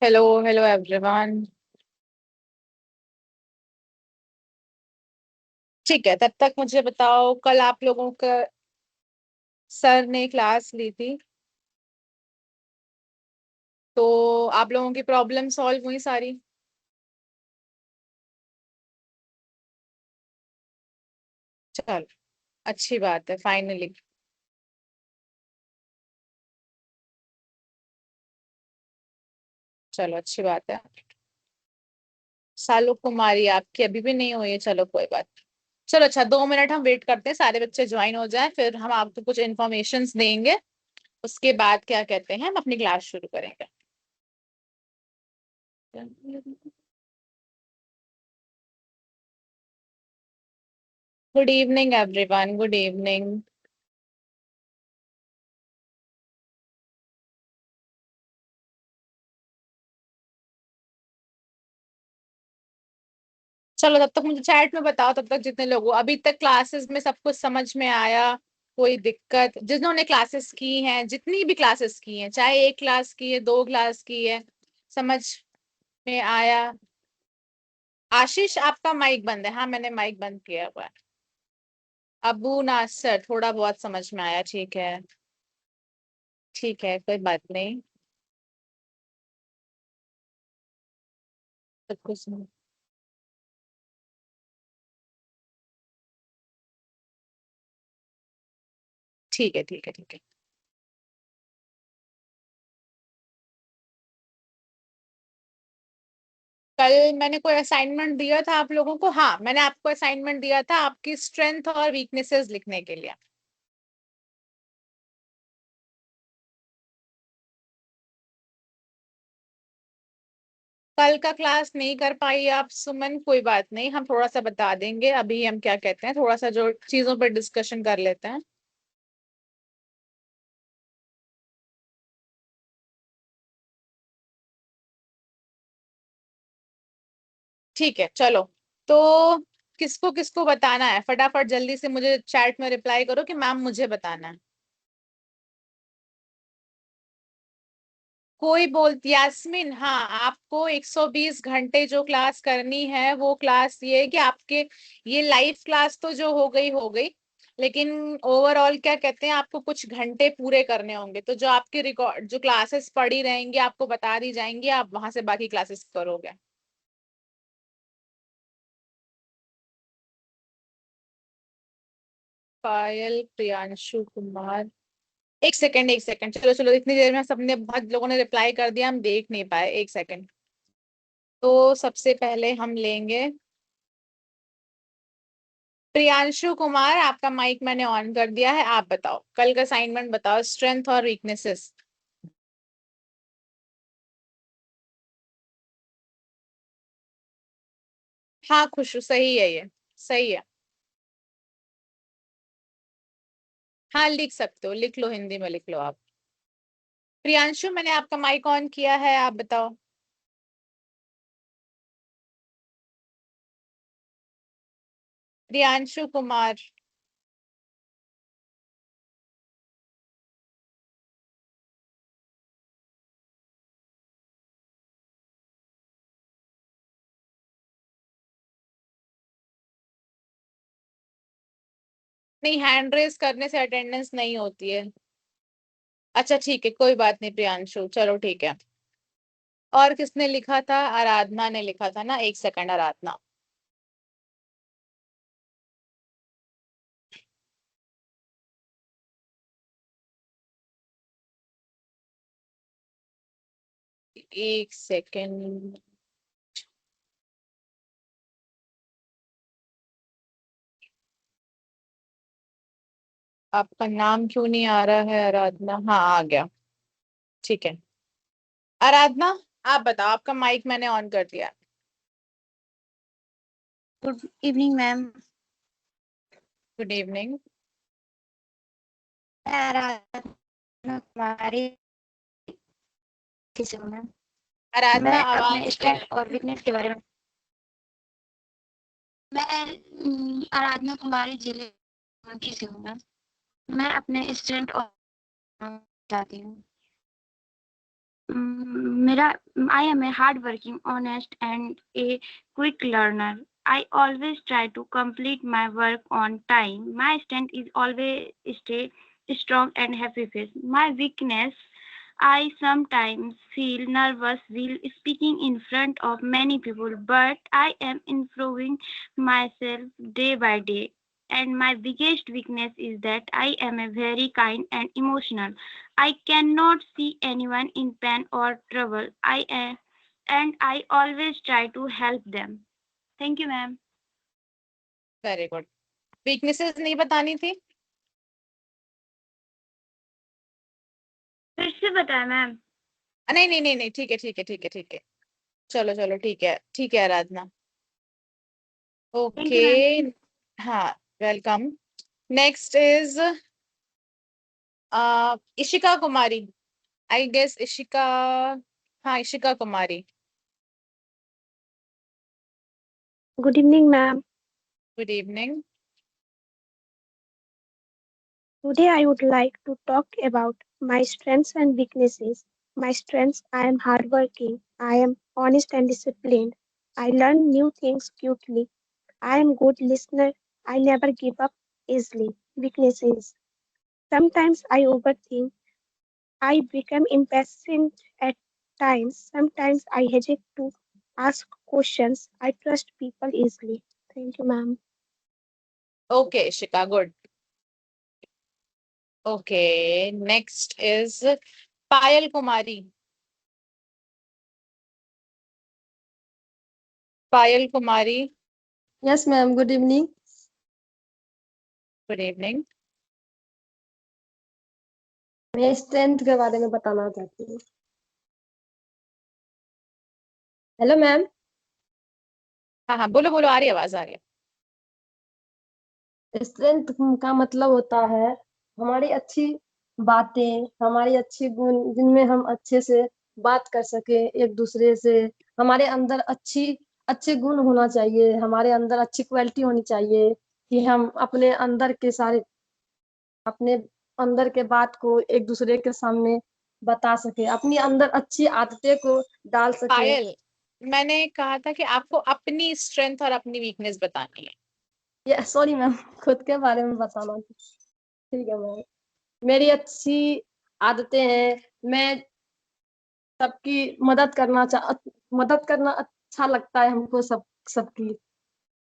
Hello hello everyone. ठीक है, तब तक मुझे बताओ, कल आप लोगों का सर ने क्लास ली थी तो आप लोगों की प्रॉब्लम सॉल्व हुई सारी? चलो, अच्छी बात है फाइनली। चलो अच्छी बात है। सालों कुमारी आपकी अभी भी नहीं हुई है, चलो कोई बात। चलो अच्छा, 2 मिनट हम वेट करते हैं, सारे बच्चे ज्वाइन हो जाएं, फिर हम आपको कुछ इन्फॉर्मेशंस देंगे। उसके बाद क्या कहते हैं, हम अपनी क्लास शुरू करेंगे। Good evening everyone, good evening. चलो तब तक मुझे चैट में बताओ, तब तक जितने लोग हो अभी तक क्लासेस में सब कुछ समझ में आया? कोई दिक्कत? जिन्होंने क्लासेस की हैं, जितनी भी क्लासेस की हैं, चाहे एक क्लास की है, 2 क्लास की है, समझ में आया? आशीष आपका माइक बंद है। हाँ, मैंने माइक बंद किया हुआ है। अबू नासर थोड़ा बहुत समझ में आया, ठीक है। ठीक है, कोई बात नहीं। सब कुछ ठीक है, ठीक है, ठीक है। कल मैंने कोई असाइनमेंट दिया था आप लोगों को? हाँ, मैंने आपको असाइनमेंट दिया था आपकी स्ट्रेंथ और वीकनेसेस लिखने के लिए। कल का क्लास नहीं कर पाई आप सुमन, कोई बात नहीं, हम थोड़ा सा बता देंगे। अभी हम क्या कहते हैं, थोड़ा सा जो चीजों पर डिस्कशन कर लेते हैं। ठीक है चलो। तो किसको किसको बताना है, फटाफट जल्दी से मुझे चैट में रिप्लाई करो कि मैम मुझे बताना है। कोई बोलती यास्मीन, हाँ, आपको 120 घंटे जो क्लास करनी है वो क्लास ये है कि आपके ये लाइव क्लास तो जो हो गई, लेकिन ओवरऑल क्या कहते हैं, आपको कुछ घंटे पूरे करने होंगे, तो जो आपके रिकॉर्ड जो क्लासेस पड़ी रहेंगी आपको बता दी जाएंगी, आप वहां से बाकी क्लासेस करोगे। पायल, प्रियांशु कुमार। एक सेकंड, एक सेकंड, चलो चलो, इतनी देर में सबने बहुत लोगों ने रिप्लाई कर दिया, हम देख नहीं पाए, एक सेकंड। तो सबसे पहले हम लेंगे प्रियांशु कुमार, आपका माइक मैंने ऑन कर दिया है, आप बताओ कल का असाइनमेंट बताओ, स्ट्रेंथ और वीकनेसेस। हाँ खुशू, सही है ये, सही है। हाँ लिख सकते हो, लिख लो, हिंदी में लिख लो आप। प्रियांशु, मैंने आपका माइक ऑन किया है, आप बताओ। प्रियांशु कुमार। नहीं, हैंड रेस करने से अटेंडेंस नहीं होती है। अच्छा ठीक है, कोई बात नहीं प्रियांशु, चलो ठीक है। और किसने लिखा था? आराधना ने लिखा था ना, एक सेकंड, आराधना। एक सेकंड। आपका नाम क्यों नहीं आ रहा है? आराधना, हाँ आ गया। ठीक है। आराधना, आप बताओ, आपका माइक मैंने ऑन कर दिया। Good evening ma'am. Good evening. मैं आराधना कुमारी से हूँ मैम। आराधना, मैं अपने आवाज स्ट्रेंथ और वीकनेस के बारे में मैं आराधना कुमारी जिले की से हूँ मैम। मैं अपने स्ट्रेंथ और चाहती हूँ। I am a hardworking, honest, and a quick learner. I always try to complete my work on time. My strength is always stay strong and happy face. My weakness, I sometimes feel nervous while speaking in front of many people, but I am improving myself day by day. And my biggest weakness is that I am a very kind and emotional. I cannot see anyone in pain or trouble. And I always try to help them. Thank you, ma'am. Very good. Weaknesses नहीं बतानी थी? फिर से बताएं ma'am. नहीं नहीं नहीं नहीं, ठीक है ठीक है ठीक है ठीक है, चलो चलो ठीक है Aradhana. Thank you okay, ma'am. हाँ, welcome. Next is Ishika Kumari, I guess Ishika, हाँ Ishika Kumari. Good evening, ma'am. Good evening. Today I would like to talk about my strengths and weaknesses. My strengths: I am hardworking, I am honest and disciplined, I learn new things quickly, I am good listener, I never give up easily. Weaknesses: sometimes I overthink, I become impatient at times, sometimes I hesitate to ask questions, I trust people easily. Thank you, ma'am. Okay Ishika, good. Okay, next is Payal Kumari. Payal Kumari, yes ma'am, good evening. Good evening. मैं strength के बारे में बताना चाहती हूँ। Hello ma'am. हाँ हाँ, बोलो बोलो, आ रही है, आवाज आ रही है। स्ट्रेंथ का मतलब होता है हमारी अच्छी बातें, हमारी अच्छी गुण, जिनमें हम अच्छे से बात कर सके एक दूसरे से। हमारे अंदर अच्छे गुण होना चाहिए, हमारे अंदर अच्छी क्वालिटी होनी चाहिए कि हम अपने अंदर के बात को एक दूसरे के सामने बता सके, अपनी अंदर अच्छी आदतें को डाल सके। पायल, मैंने कहा था कि आपको अपनी स्ट्रेंथ और अपनी वीकनेस बतानी है। ये सॉरी मैम, खुद के बारे में बताना था। ठीक है मैम। मेरी अच्छी आदतें हैं, मैं सबकी मदद करना अच्छा लगता है हमको, सबकी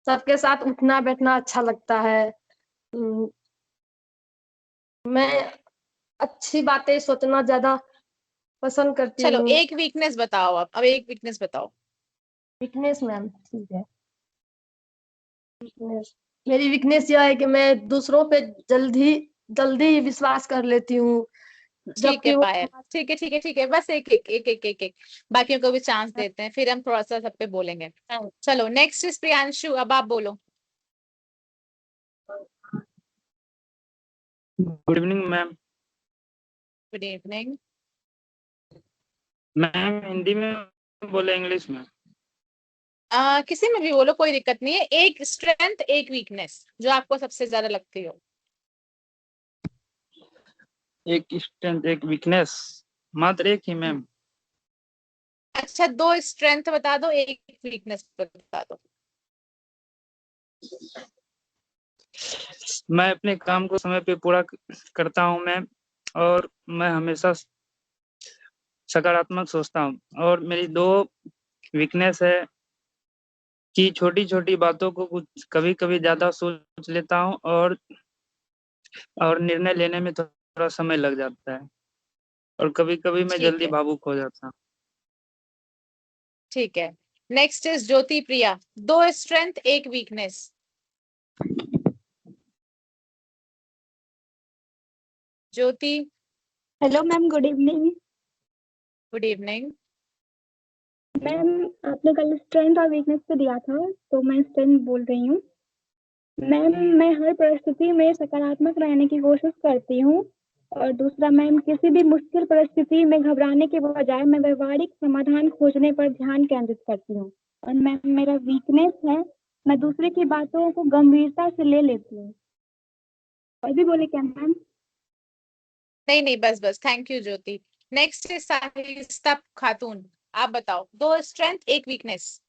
सबके साथ उठना बैठना अच्छा लगता है। हम्म, मैं अच्छी बातें सोचना ज्यादा पसंद करती चलो हूँ। एक वीकनेस बताओ, अब एक वीकनेस बताओ। वीकनेस मैम, ठीक है। वीकनेस, मेरी वीकनेस यह है कि मैं दूसरों पे जल्दी ही विश्वास कर लेती हूँ, ठीक है जबकि वो पायल, ठीक है ठीक है ठीक है, बस एक एक एक एक एक एक, बाकियों को भी चांस देते हैं, फिर हम थोड़ा सा सब पे बोलेंगे। चलो नेक्स्ट इज प्रियांशु, अब आप बोलो। Good evening ma'am. Good evening. Ma'am Hindi में बोले इंग्लिश में? किसी में भी बोलो, कोई दिक्कत नहीं है। एक स्ट्रेंथ एक वीकनेस जो आपको सबसे ज्यादा लगती हो। एक स्ट्रेंथ एक वीकनेस, मात्र एक ही मैम? अच्छा, दो स्ट्रेंथ बता दो, एक वीकनेस बता दो। मैं अपने काम को समय पे पूरा करता हूँ मैम, और मैं हमेशा सकारात्मक सोचता हूँ। और मेरी दो वीकनेस है कि छोटी छोटी बातों को कुछ कभी कभी ज्यादा सोच लेता हूँ, और निर्णय लेने में थोड़ा समय लग जाता है, और कभी कभी मैं ठीक जल्दी है भावुक हो जाता हूँ। ठीक है। नेक्स्ट इज ज्योति प्रिया, दो स्ट्रेंथ एक weakness. Jyoti. Hello ma'am, good evening. Good evening. Ma'am, आपने कल स्ट्रेंथ और वीकनेस पे दिया था, तो मैं स्ट्रेंथ बोल रही हूँ। मैम, मैं हर परिस्थिति में सकारात्मक रहने की कोशिश करती हूँ। और दूसरा मैम, किसी भी मुश्किल परिस्थिति में घबराने के बजाय मैं व्यवहारिक समाधान खोजने पर ध्यान केंद्रित करती हूँ। और मैम, मेरा वीकनेस है, मैं दूसरे की बातों को गंभीरता से ले लेती हूँ। और भी बोले क्या मैम? नहीं नहीं, बस बस, thank you Jyoti. Next is Sahista Khatoon, आप बताओ, 2 स्ट्रेंथ 1 वीकनेस।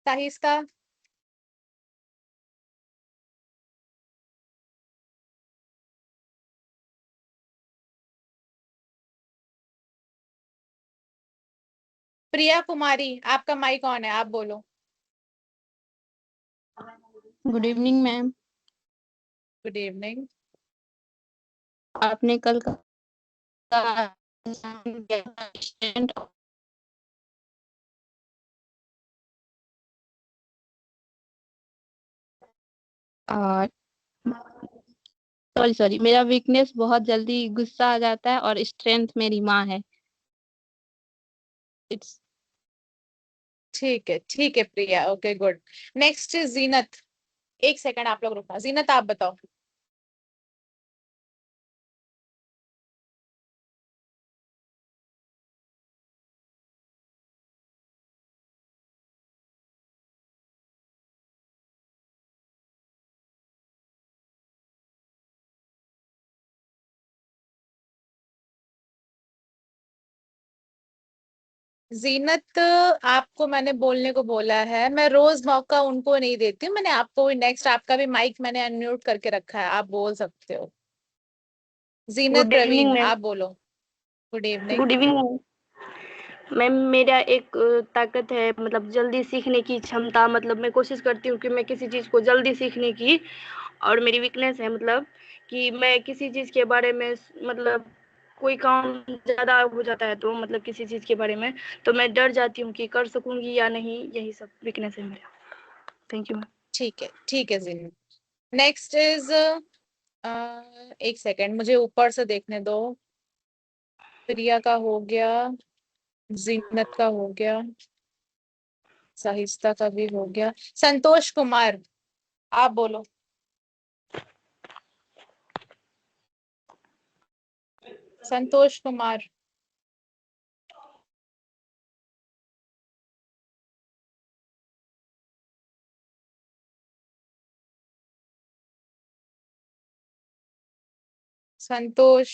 साहिस्ता। प्रिया कुमारी, आपका माइक ऑन है, आप बोलो। Good evening ma'am. Good evening. आपने कल का स्टूडेंट और सॉरी मेरा वीकनेस बहुत जल्दी गुस्सा आ जाता है और स्ट्रेंथ मेरी माँ है। इट्स ठीक है Priya, okay good. Next is Zeenat. 1 second आप लोग रुकना। जीनत आप बताओ। जीनत, आपको मैंने बोलने को बोला है, मैं रोज मौका उनको नहीं देती हूँ, मैंने आपको भी नेक्स्ट, आपका भी माइक मैंने अनम्यूट करके रखा है, आप बोल सकते हो। जीनत गुड इवनिंग प्रवीण, मैम। आप बोलो। Good evening. Good evening ma'am. मेरा एक ताकत है, मतलब जल्दी सीखने की क्षमता, मतलब मैं कोशिश करती हूँ कि मैं किसी चीज़ को जल्दी सीखने की। और मेरी वीकनेस है मतलब कि मैं किसी चीज़ के बारे में, मतलब कोई काम ज़्यादा हो जाता है तो मतलब किसी चीज़ के बारे में, तो मैं डर जाती हूँ कि कर सकूँगी या नहीं। यही सब वीकनेस है मेरा। Thank you ma'am. ठीक है जीनत। नेक्स्ट इज 1 सेकंड, मुझे ऊपर से देखने दो। प्रिया का हो गया, जीनत का हो गया, साहिस्ता का भी हो गया। संतोष कुमार, आप बोलो। संतोष कुमार। संतोष।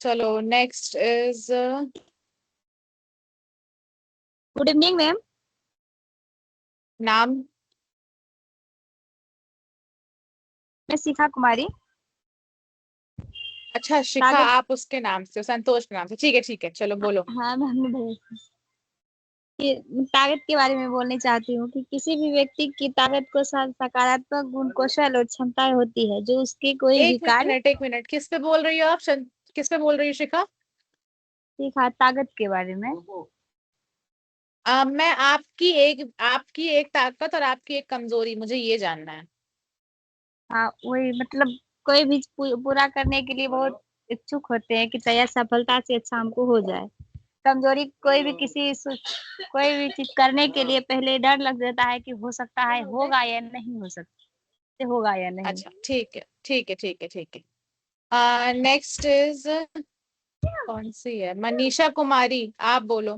चलो next is good evening ma'am. नाम। मैं शिखा कुमारी। अच्छा शिखा, ताकत आप उसके नाम से हो, संतोष के नाम से, ठीक है, चलो बोलो। हाँ मैम कि ताकत के बारे में बोलना चाहती हूँ कि किसी भी व्यक्ति की ताकत को सकारात्मक गुण कौशल और क्षमताएं होती है जो उसके कोई भी कार्य। 1 मिनट, किस पे बोल रही हो आप? किस पे बोल रही हो शिखा? सीखा ताकत के बारे में। मैं आपकी एक ताकत और आपकी एक कमजोरी, मुझे ये जानना है। हाँ वही मतलब कोई भी पूरा करने के लिए बहुत इच्छुक होते हैं कि तैयार सफलता से अच्छा हमको हो जाए। कमजोरी कोई भी चीज करने के लिए पहले डर लग जाता है कि हो सकता है होगा या नहीं हो सकता, होगा या नहीं। अच्छा ठीक है। नेक्स्ट इज कौन सी है? मनीषा कुमारी, आप बोलो।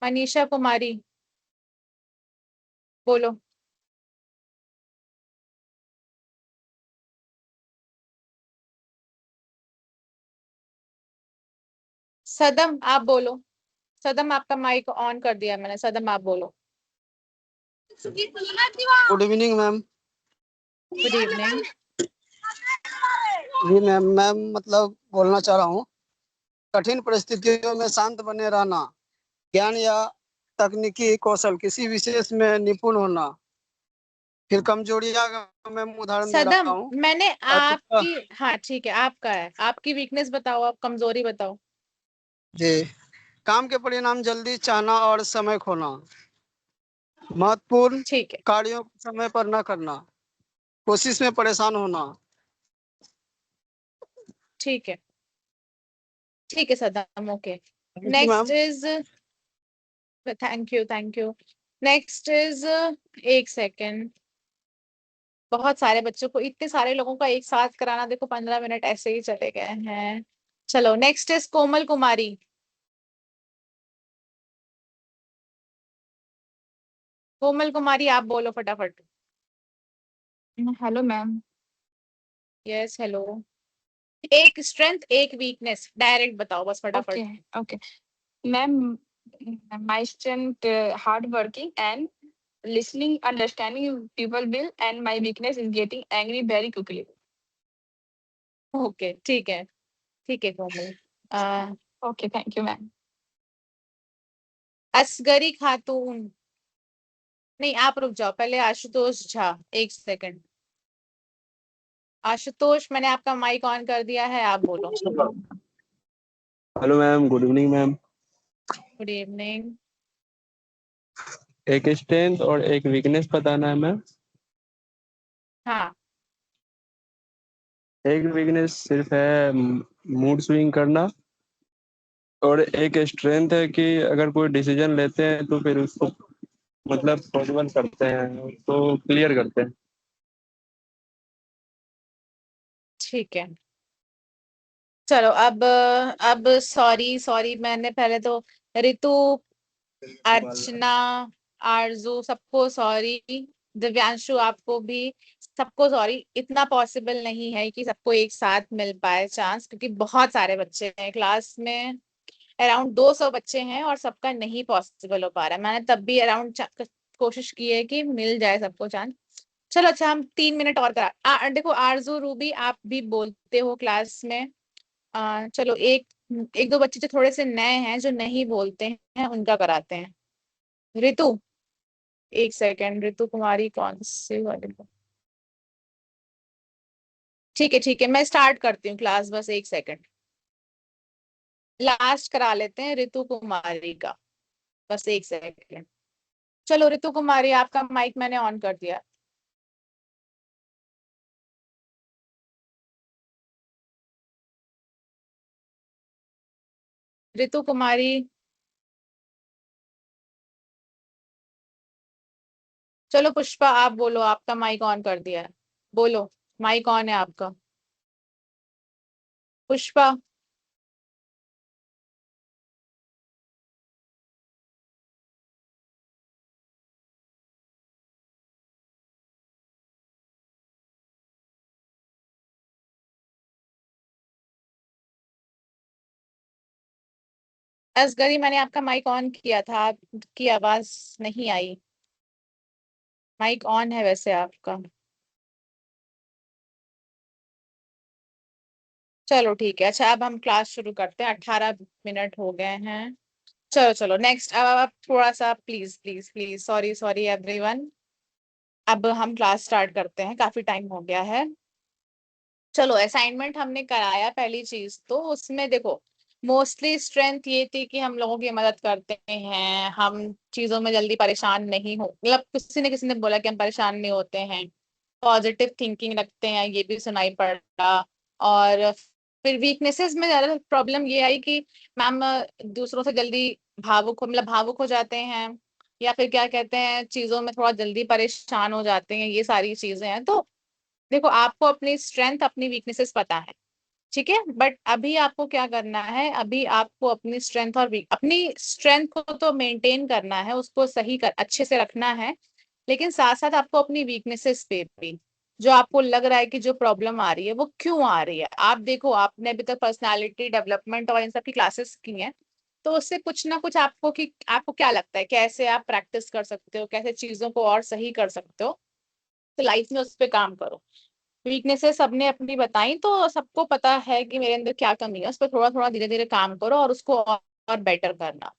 मनीषा कुमारी बोलो। सदम, आप बोलो। सदम, आपका माइक ऑन कर दिया मैंने, सदम आप बोलो। Good evening ma'am. Good evening. जी मैम, मतलब बोलना चाह रहा हूँ, कठिन परिस्थितियों में शांत बने रहना, ज्ञान या तकनीकी कौशल किसी विशेष में निपुण होना। फिर कमजोरियां मैं उदाहरण दे रहा सदम, हूँ। मैंने अधिकता। आपकी, हाँ ठीक है, आपका है, आपकी वीकनेस बताओ, आप कमजोरी बताओ। जी, काम के परिणाम जल्दी चाहना और समय खोना, महत्वपूर्ण ठीक है कार्यों को समय पर न करना, कोशिश में परेशान होना। ठीक है ठीक है Saddam, okay. Thank you next ma'am. Is, thank you. Next is, 1 second, बहुत सारे बच्चों को, इतने सारे लोगों का एक साथ कराना, देखो 15 मिनट ऐसे ही चले गए हैं। चलो नेक्स्ट इज कोमल कुमारी। कोमल कुमारी आप बोलो फटाफट। Hello ma'am. Yes hello. एक स्ट्रेंथ एक वीकनेस डायरेक्ट बताओ बस फटाफट। Okay okay ma'am, my strength hard working and listening, understanding people will, and my weakness is getting angry very quickly. Okay ठीक है कोमल। Okay, thank you ma'am. Asghari खातून, नहीं आप रुक जाओ पहले। आशुतोष झा, एक सेकंड। आशुतोष मैंने आपका माइक ऑन कर दिया है, आप बोलो। Hello ma'am, good evening ma'am. Good evening. एक स्ट्रेंथ और एक वीकनेस बताना है मैम। हाँ एक वीकनेस सिर्फ है मूड स्विंग करना, और एक स्ट्रेंथ है कि अगर कोई डिसीजन लेते हैं तो फिर उसको मतलब पॉसिबल करते हैं, तो क्लियर करते हैं। ठीक है चलो। अब सॉरी मैंने पहले तो ऋतु, अर्चना, आरजू सबको सॉरी, दिव्यांशु आपको भी सबको सॉरी। इतना पॉसिबल नहीं है कि सबको एक साथ मिल पाए चांस, क्योंकि बहुत सारे बच्चे हैं क्लास में। अराउंड 200 बच्चे हैं और सबका नहीं पॉसिबल हो पा रहा है। मैंने तब भी अराउंड कोशिश की है कि मिल जाए सबको चांस। चलो अच्छा, हम 3 मिनट और देखो आरजू रूबी आप भी बोलते हो क्लास में। चलो एक एक दो बच्चे जो थोड़े से नए हैं जो नहीं बोलते हैं उनका कराते हैं। ऋतु, एक सेकेंड, ऋतु कुमारी कौन से वाले को? ठीक है मैं स्टार्ट करती हूँ क्लास, बस एक सेकेंड। लास्ट करा लेते हैं ऋतु कुमारी का, बस एक सेकेंड। चलो ऋतु कुमारी आपका माइक मैंने ऑन कर दिया। ऋतु कुमारी, चलो पुष्पा आप बोलो, आपका माइक ऑन कर दिया है, बोलो। माइक ऑन है आपका, पुष्पा। असगरी मैंने आपका माइक ऑन किया था, आपकी आवाज नहीं आई। माइक ऑन है वैसे आपका। चलो ठीक है अच्छा, अब हम क्लास शुरू करते हैं। 18 मिनट हो गए हैं। चलो नेक्स्ट। अब आप थोड़ा सा please please please, sorry everyone. अब हम क्लास स्टार्ट करते हैं, काफी टाइम हो गया है। चलो असाइनमेंट हमने कराया, पहली चीज तो उसमें देखो मोस्टली स्ट्रेंथ ये थी कि हम लोगों की मदद करते हैं, हम चीजों में जल्दी परेशान नहीं हो, मतलब किसी ने बोला कि हम परेशान नहीं होते हैं, पॉजिटिव थिंकिंग रखते हैं, ये भी सुनाई पड़ा। और फिर वीकनेसेस में ज्यादा प्रॉब्लम ये आई कि मैम दूसरों से जल्दी भावुक हो जाते हैं, या फिर क्या कहते हैं चीजों में थोड़ा जल्दी परेशान हो जाते हैं, ये सारी चीजें हैं। तो देखो आपको अपनी स्ट्रेंथ अपनी वीकनेसेस पता है, ठीक है, बट अभी आपको क्या करना है, अभी आपको अपनी स्ट्रेंथ और अपनी स्ट्रेंथ को तो मेंटेन करना है, उसको अच्छे से रखना है, लेकिन साथ साथ आपको अपनी वीकनेसेस पे भी, जो आपको लग रहा है कि जो प्रॉब्लम आ रही है वो क्यों आ रही है। आप देखो आपने अभी तक पर्सनालिटी डेवलपमेंट और इन सब की क्लासेस की हैं, तो उससे कुछ ना कुछ आपको क्या लगता है कैसे आप प्रैक्टिस कर सकते हो, कैसे चीजों को और सही कर सकते हो, तो लाइफ में उस पर काम करो। वीकनेसेस सबने अपनी बताई, तो सबको पता है कि मेरे अंदर क्या कमी है, उस पर थोड़ा थोड़ा धीरे धीरे काम करो और उसको और बेटर करना।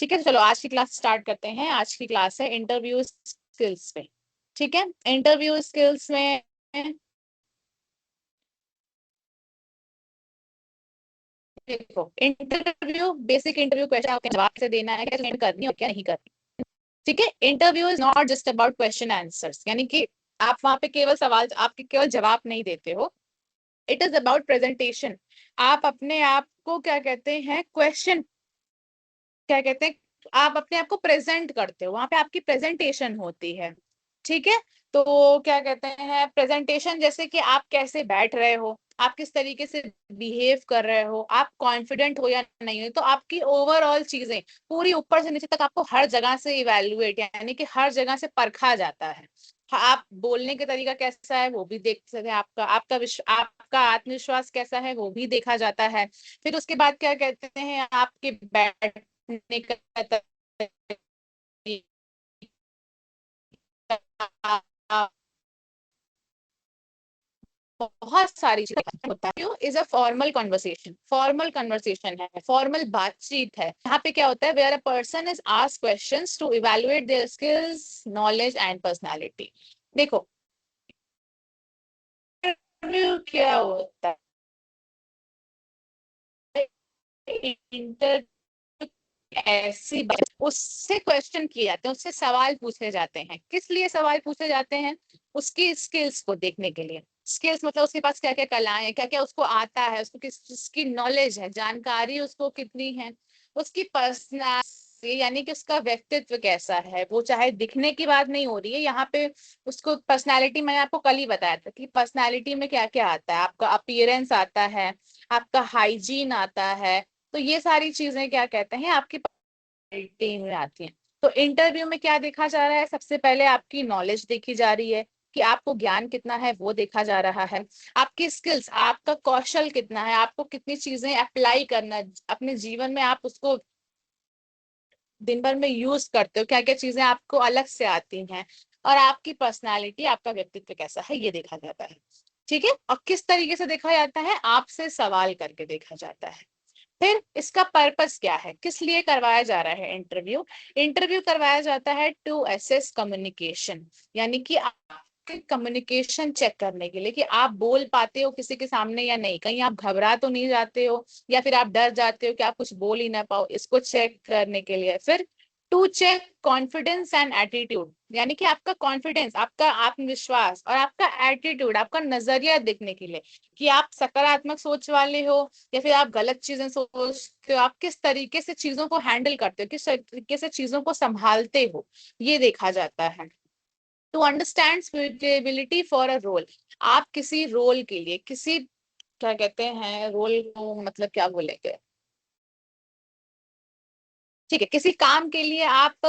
ठीक है चलो आज की क्लास स्टार्ट करते हैं। आज की क्लास है इंटरव्यू स्किल्स पे। ठीक है इंटरव्यू स्किल्स में देखो इंटरव्यू बेसिक इंटरव्यू क्वेश्चन आपके जवाब से देना है, क्या करनी है और क्या नहीं करनी। ठीक है interview is not just about question answers, यानी कि आप वहां पे केवल सवाल आपके केवल जवाब नहीं देते हो। It is about presentation. आप अपने आप को क्या कहते हैं क्वेश्चन, क्या कहते हैं आप अपने आप को प्रेजेंट करते हो, वहां पे आपकी प्रेजेंटेशन होती है। ठीक है तो क्या कहते हैं प्रेजेंटेशन, जैसे कि आप कैसे बैठ रहे हो, आप किस तरीके से बिहेव कर रहे हो, आप कॉन्फिडेंट हो या नहीं हो। तो आपकी ओवरऑल चीजें पूरी ऊपर से नीचे तक आपको हर जगह से इवेल्युएट यानी कि हर जगह से परखा जाता है। आप बोलने का तरीका कैसा है वो भी देख सकते हैं, आपका आत्मविश्वास कैसा है वो भी देखा जाता है। फिर उसके बाद क्या कहते हैं, आपके बैठने का तरीका, बहुत सारी चीजें होता है। इज अ फॉर्मल कन्वर्सेशन है, फॉर्मल बातचीत है। यहाँ पे क्या होता है, where a person is asked questions to evaluate their skills, knowledge and personality. देखो इंटरव्यू क्या होता है, इंटरव्यू ऐसी बात, उससे क्वेश्चन किए जाते हैं, उससे सवाल पूछे जाते हैं। किस लिए सवाल पूछे जाते हैं? उसकी स्किल्स को देखने के लिए। स्किल्स मतलब उसके पास क्या क्या कलाएं हैं, क्या क्या उसको आता है, उसको किस चीज की नॉलेज है, जानकारी उसको कितनी है, उसकी पर्सनैलिटी यानी कि उसका व्यक्तित्व कैसा है। वो चाहे दिखने की बात नहीं हो रही है यहाँ पे, उसको पर्सनैलिटी मैंने आपको कल ही बताया था कि पर्सनैलिटी में क्या क्या आता है। आपका अपीयरेंस आता है, आपका हाइजीन आता है। तो ये सारी चीजें क्या कहते हैं, आपकी टीम में आती हैं। तो इंटरव्यू में क्या देखा जा रहा है, सबसे पहले आपकी नॉलेज देखी जा रही है कि आपको ज्ञान कितना है, वो देखा जा रहा है। आपकी स्किल्स, आपका कौशल कितना है, आपको कितनी चीजें अप्लाई करना अपने जीवन में, आप उसको दिन भर में यूज करते हो, क्या क्या चीजें आपको अलग से आती हैं। और आपकी पर्सनालिटी, आपका व्यक्तित्व कैसा है, ये देखा जाता है। ठीक है, और किस तरीके से देखा जाता है, आपसे सवाल करके देखा जाता है। फिर इसका पर्पस क्या है, किस लिए करवाया जा रहा है इंटरव्यू? इंटरव्यू करवाया जाता है टू असेस कम्युनिकेशन, यानी कि आपके कम्युनिकेशन चेक करने के लिए कि आप बोल पाते हो किसी के सामने या नहीं, कहीं आप घबरा तो नहीं जाते हो या फिर आप डर जाते हो कि आप कुछ बोल ही ना पाओ, इसको चेक करने के लिए। फिर to check confidence and attitude, यानी कि आपका कॉन्फिडेंस, आपका आत्मविश्वास और आपका एटीट्यूड, आपका नजरिया देखने के लिए कि आप सकारात्मक सोच वाले हो या फिर आप गलत चीजें सोचते हो, आप किस तरीके से चीजों को हैंडल करते हो, किस तरीके से चीजों को संभालते हो, ये देखा जाता है। To understand suitability for a role, आप किसी रोल के लिए, किसी क्या कहते हैं रोल को, मतलब क्या बोलेंगे, ठीक है, किसी काम के लिए आप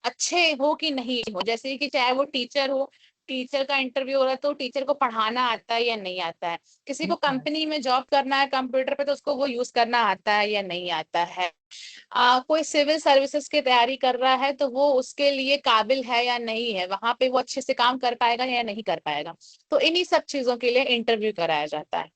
अच्छे हो कि नहीं हो। जैसे कि चाहे वो टीचर हो, टीचर का इंटरव्यू हो रहा है तो टीचर को पढ़ाना आता है या नहीं आता है। किसी को कंपनी में जॉब करना है कंप्यूटर पे, तो उसको वो यूज करना आता है या नहीं आता है। कोई सिविल सर्विसेज की तैयारी कर रहा है तो वो उसके लिए काबिल है या नहीं है, वहां पे वो अच्छे से काम कर पाएगा या नहीं कर पाएगा। तो इन्हीं सब चीजों के लिए इंटरव्यू कराया जाता है।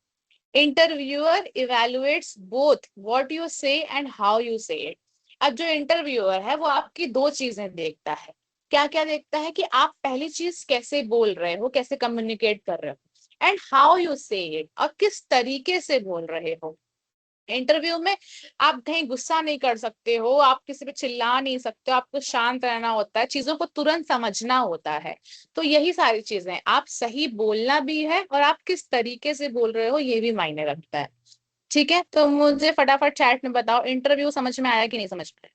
Interviewer evaluates both what you से एंड हाउ यू से इट। अब जो इंटरव्यूअर है वो आपकी दो चीजें देखता है। क्या क्या देखता है कि आप पहली चीज कैसे बोल रहे हो, कैसे कम्युनिकेट कर रहे हो, एंड हाउ यू से इट, और किस तरीके से बोल रहे हो। इंटरव्यू में आप कहीं गुस्सा नहीं कर सकते हो, आप किसी पे चिल्ला नहीं सकते हो, आपको शांत रहना होता है, चीजों को तुरंत समझना होता है। तो यही सारी चीजें, आप सही बोलना भी है और आप किस तरीके से बोल रहे हो ये भी मायने रखता है। ठीक है, तो मुझे फटाफट चैट में बताओ इंटरव्यू समझ में आया कि नहीं समझ में?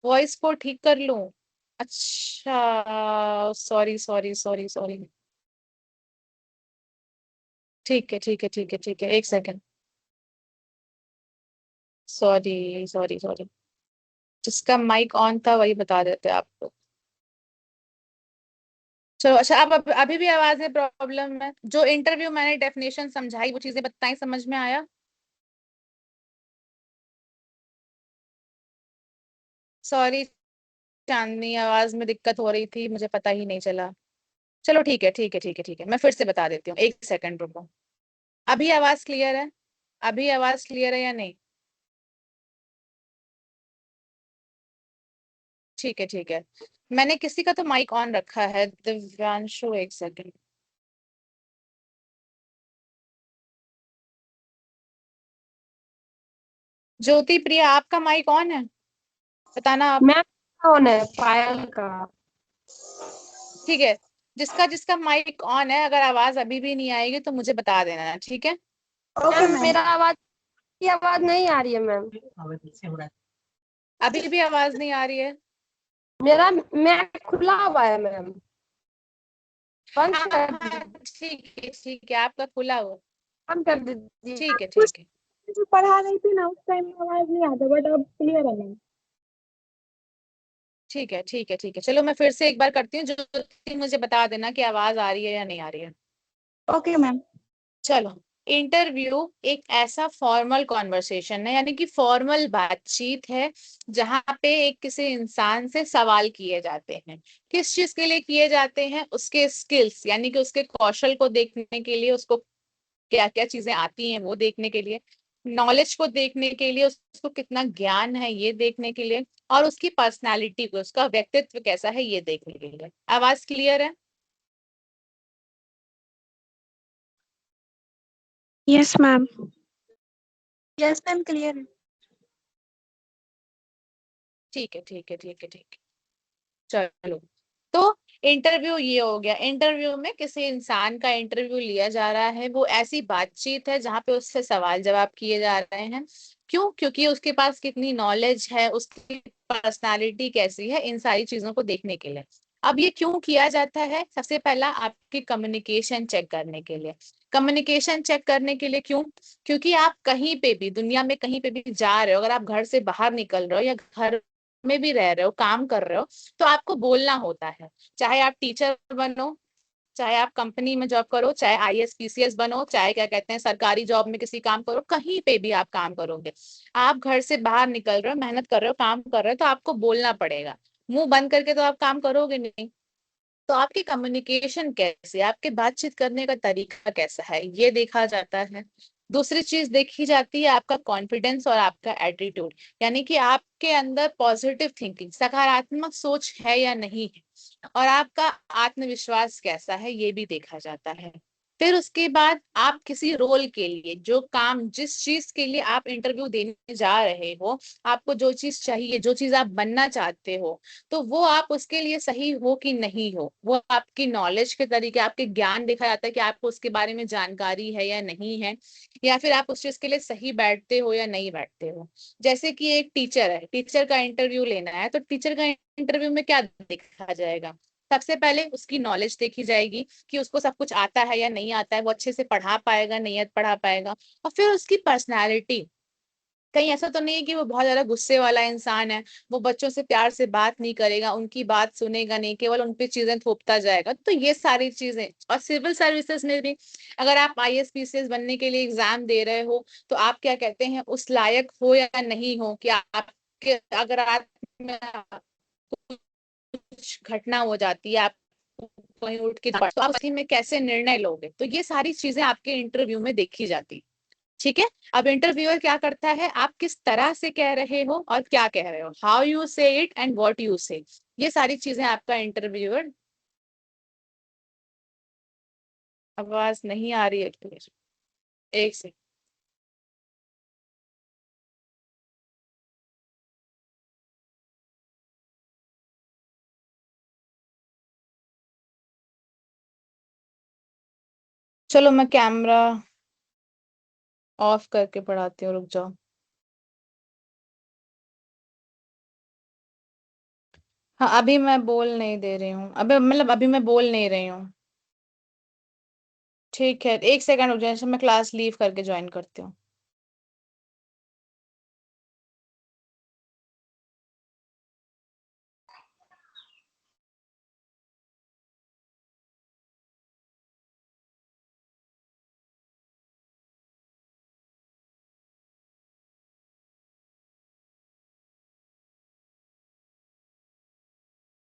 वॉइस को ठीक कर लूं? अच्छा, सॉरी सॉरी सॉरी सॉरी। ठीक है ठीक है ठीक है ठीक है, एक सेकेंड। सॉरी सॉरी सॉरी, जिसका माइक ऑन था वही बता देते आप लोग। चलो अच्छा, अब अभी भी आवाज में प्रॉब्लम है? जो इंटरव्यू मैंने डेफिनेशन समझाई वो चीजें बताई, समझ में आया? सॉरी चांदनी, आवाज में दिक्कत हो रही थी, मुझे पता ही नहीं चला। चलो ठीक है ठीक है ठीक है ठीक है, मैं फिर से बता देती हूँ, एक सेकंड रुको। अभी आवाज क्लियर है? अभी आवाज क्लियर है या नहीं? ठीक है ठीक है। मैंने किसी का तो माइक ऑन रखा है, दिव्यांशु, एक सेकंड। ज्योति प्रिया, आपका माइक ऑन है? बताना आप। मैम कौन है? पायल का। ठीक है, जिसका जिसका माइक ऑन है, अगर आवाज अभी भी नहीं आएगी तो मुझे बता देना, ठीक है? मैम मेरा आवाज की आवाज नहीं आ रही है मैम। अभी भी आवाज नहीं आ रही है? मेरा मैक खुला हुआ है मैम। बंद कर दीजिए। ठीक है आपका खुला हो। बंद कर दीजिए। ठीक है जो पढ़ा रही थी ना उस टाइम आवाज नहीं आता, बट अब क्लियर है मैम। ठीक है चलो मैं फिर से एक बार करती हूँ, जो मुझे बता देना कि आवाज आ रही है या नहीं आ रही है। Okay ma'am. चलो, इंटरव्यू एक ऐसा फॉर्मल कॉन्वर्सेशन है, यानी कि फॉर्मल बातचीत है, जहां पे एक किसी इंसान से सवाल किए जाते हैं। किस चीज के लिए किए जाते हैं? उसके स्किल्स यानी कि उसके कौशल को देखने के लिए, उसको क्या क्या चीजें आती हैं वो देखने के लिए, नॉलेज को देखने के लिए, उसको कितना ज्ञान है ये देखने के लिए, और उसकी पर्सनालिटी को, उसका व्यक्तित्व कैसा है ये देखने के लिए। आवाज क्लियर है? Yes ma'am. Yes ma'am clear है। ठीक है चलो, तो इंटरव्यू ये हो गया। इंटरव्यू में किसी इंसान का इंटरव्यू लिया जा रहा है, वो ऐसी बातचीत है जहां पे उससे सवाल जवाब किए जा रहे हैं। क्यों? क्योंकि उसके पास कितनी नॉलेज है, उसकी पर्सनालिटी कैसी है, इन सारी चीजों को देखने के लिए। अब ये क्यों किया जाता है? सबसे पहला आपकी कम्युनिकेशन चेक करने के लिए। कम्युनिकेशन चेक करने के लिए क्यों? क्योंकि आप कहीं पे भी दुनिया में कहीं पे भी जा रहे हो, अगर आप घर से बाहर निकल रहे हो या घर में भी रह रहे हो, काम कर रहे हो, तो आपको बोलना होता है। चाहे आप टीचर बनो, चाहे आप कंपनी में जॉब करो, चाहे आईएएस पीसीएस बनो, चाहे क्या कहते हैं सरकारी जॉब में किसी काम करो, कहीं पे भी आप काम करोगे, आप घर से बाहर निकल रहे हो, मेहनत कर रहे हो, काम कर रहे हो, तो आपको बोलना पड़ेगा। मुंह बंद करके तो आप काम करोगे नहीं। तो आपकी कम्युनिकेशन कैसे, आपके बातचीत करने का तरीका कैसा है, ये देखा जाता है। दूसरी चीज देखी जाती है आपका कॉन्फिडेंस और आपका एटीट्यूड, यानी कि आपके अंदर पॉजिटिव थिंकिंग, सकारात्मक सोच है या नहीं है, और आपका आत्मविश्वास कैसा है ये भी देखा जाता है। फिर उसके बाद आप किसी रोल के लिए, जो काम, जिस चीज के लिए आप इंटरव्यू देने जा रहे हो, आपको जो चीज चाहिए, जो चीज आप बनना चाहते हो, तो वो आप उसके लिए सही हो कि नहीं हो, वो आपकी नॉलेज के तरीके, आपके ज्ञान देखा जाता है कि आपको उसके बारे में जानकारी है या नहीं है, या फिर आप उस चीज के लिए सही बैठते हो या नहीं बैठते हो। जैसे कि एक टीचर है, टीचर का इंटरव्यू लेना है, तो टीचर का इंटरव्यू में क्या देखा जाएगा? सबसे पहले उसकी नॉलेज देखी जाएगी कि उसको सब कुछ आता है या नहीं आता है, वो अच्छे से पढ़ा पाएगा नहीं पढ़ा पाएगा। और फिर उसकी पर्सनैलिटी, कहीं ऐसा तो नहीं है कि वो बहुत ज्यादा गुस्से वाला इंसान है, वो बच्चों से प्यार से बात नहीं करेगा, उनकी बात सुनेगा नहीं, केवल उन पे चीजें थोपता जाएगा। तो ये सारी चीजें। और सिविल सर्विसेज में भी, अगर आप आईएएस पीसीएस बनने के लिए एग्जाम दे रहे हो, तो आप क्या कहते हैं, उस लायक हो या नहीं हो, कि आपके अगर आप में कुछ घटना हो जाती है, आप कहीं उठ के तो आप उसी में कैसे निर्णय लोगे, तो ये सारी चीजें आपके इंटरव्यू में देखी जाती है। ठीक है। अब इंटरव्यूअर क्या करता है, आप किस तरह से कह रहे हो और क्या कह रहे हो, हाउ यू से इट एंड व्हाट यू से, ये सारी चीजें आपका इंटरव्यूअर। आवाज नहीं आ रही है क्लियर? एक से। चलो मैं कैमरा ऑफ करके पढ़ाती हूँ, रुक जाओ। हाँ अभी मैं बोल नहीं दे रही हूँ, अभी मतलब अभी मैं बोल नहीं रही हूँ। ठीक है, एक सेकंड रुक जाए, मैं क्लास लीव करके ज्वाइन करती हूँ।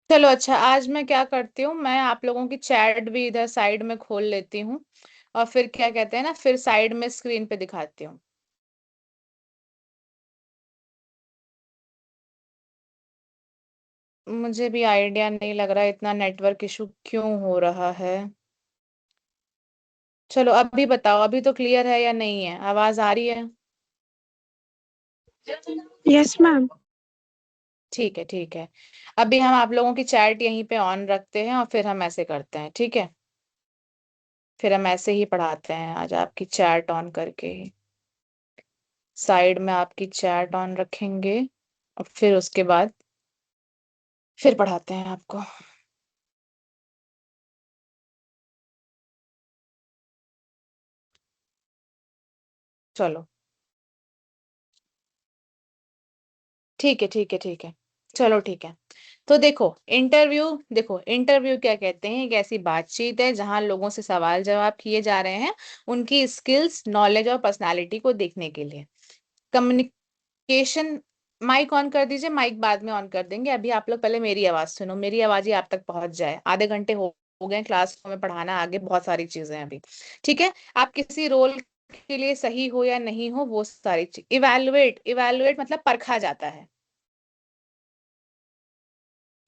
चलो अच्छा, आज मैं क्या करती हूँ, मैं आप लोगों की चैट भी इधर साइड में खोल लेती हूँ, और फिर क्या कहते हैं ना, फिर साइड में स्क्रीन पे दिखाती हूँ। मुझे भी आइडिया नहीं लग रहा है इतना नेटवर्क इशू क्यों हो रहा है। चलो अभी बताओ, अभी तो क्लियर है या नहीं है, आवाज आ रही है? Yes ma'am. ठीक है। अभी हम आप लोगों की चैट यहीं पे ऑन रखते हैं, और फिर हम ऐसे करते हैं, ठीक है? फिर हम ऐसे ही पढ़ाते हैं आज, आपकी चैट ऑन करके ही, साइड में आपकी चैट ऑन रखेंगे, और फिर उसके बाद फिर पढ़ाते हैं आपको। चलो ठीक है ठीक है ठीक है, चलो ठीक है। तो देखो इंटरव्यू क्या कहते हैं, एक ऐसी बातचीत है जहां लोगों से सवाल जवाब किए जा रहे हैं उनकी स्किल्स, नॉलेज और पर्सनालिटी को देखने के लिए। कम्युनिकेशन, माइक ऑन कर दीजिए, माइक बाद में ऑन कर देंगे, अभी आप लोग पहले मेरी आवाज सुनो, मेरी आवाज ही आप तक पहुंच जाए। आधे घंटे हो गए क्लास में पढ़ाना, आगे बहुत सारी चीजें हैं अभी। ठीक है, आप किसी रोल के लिए सही हो या नहीं हो, वो सारी चीज इवैल्यूएट मतलब परखा जाता है।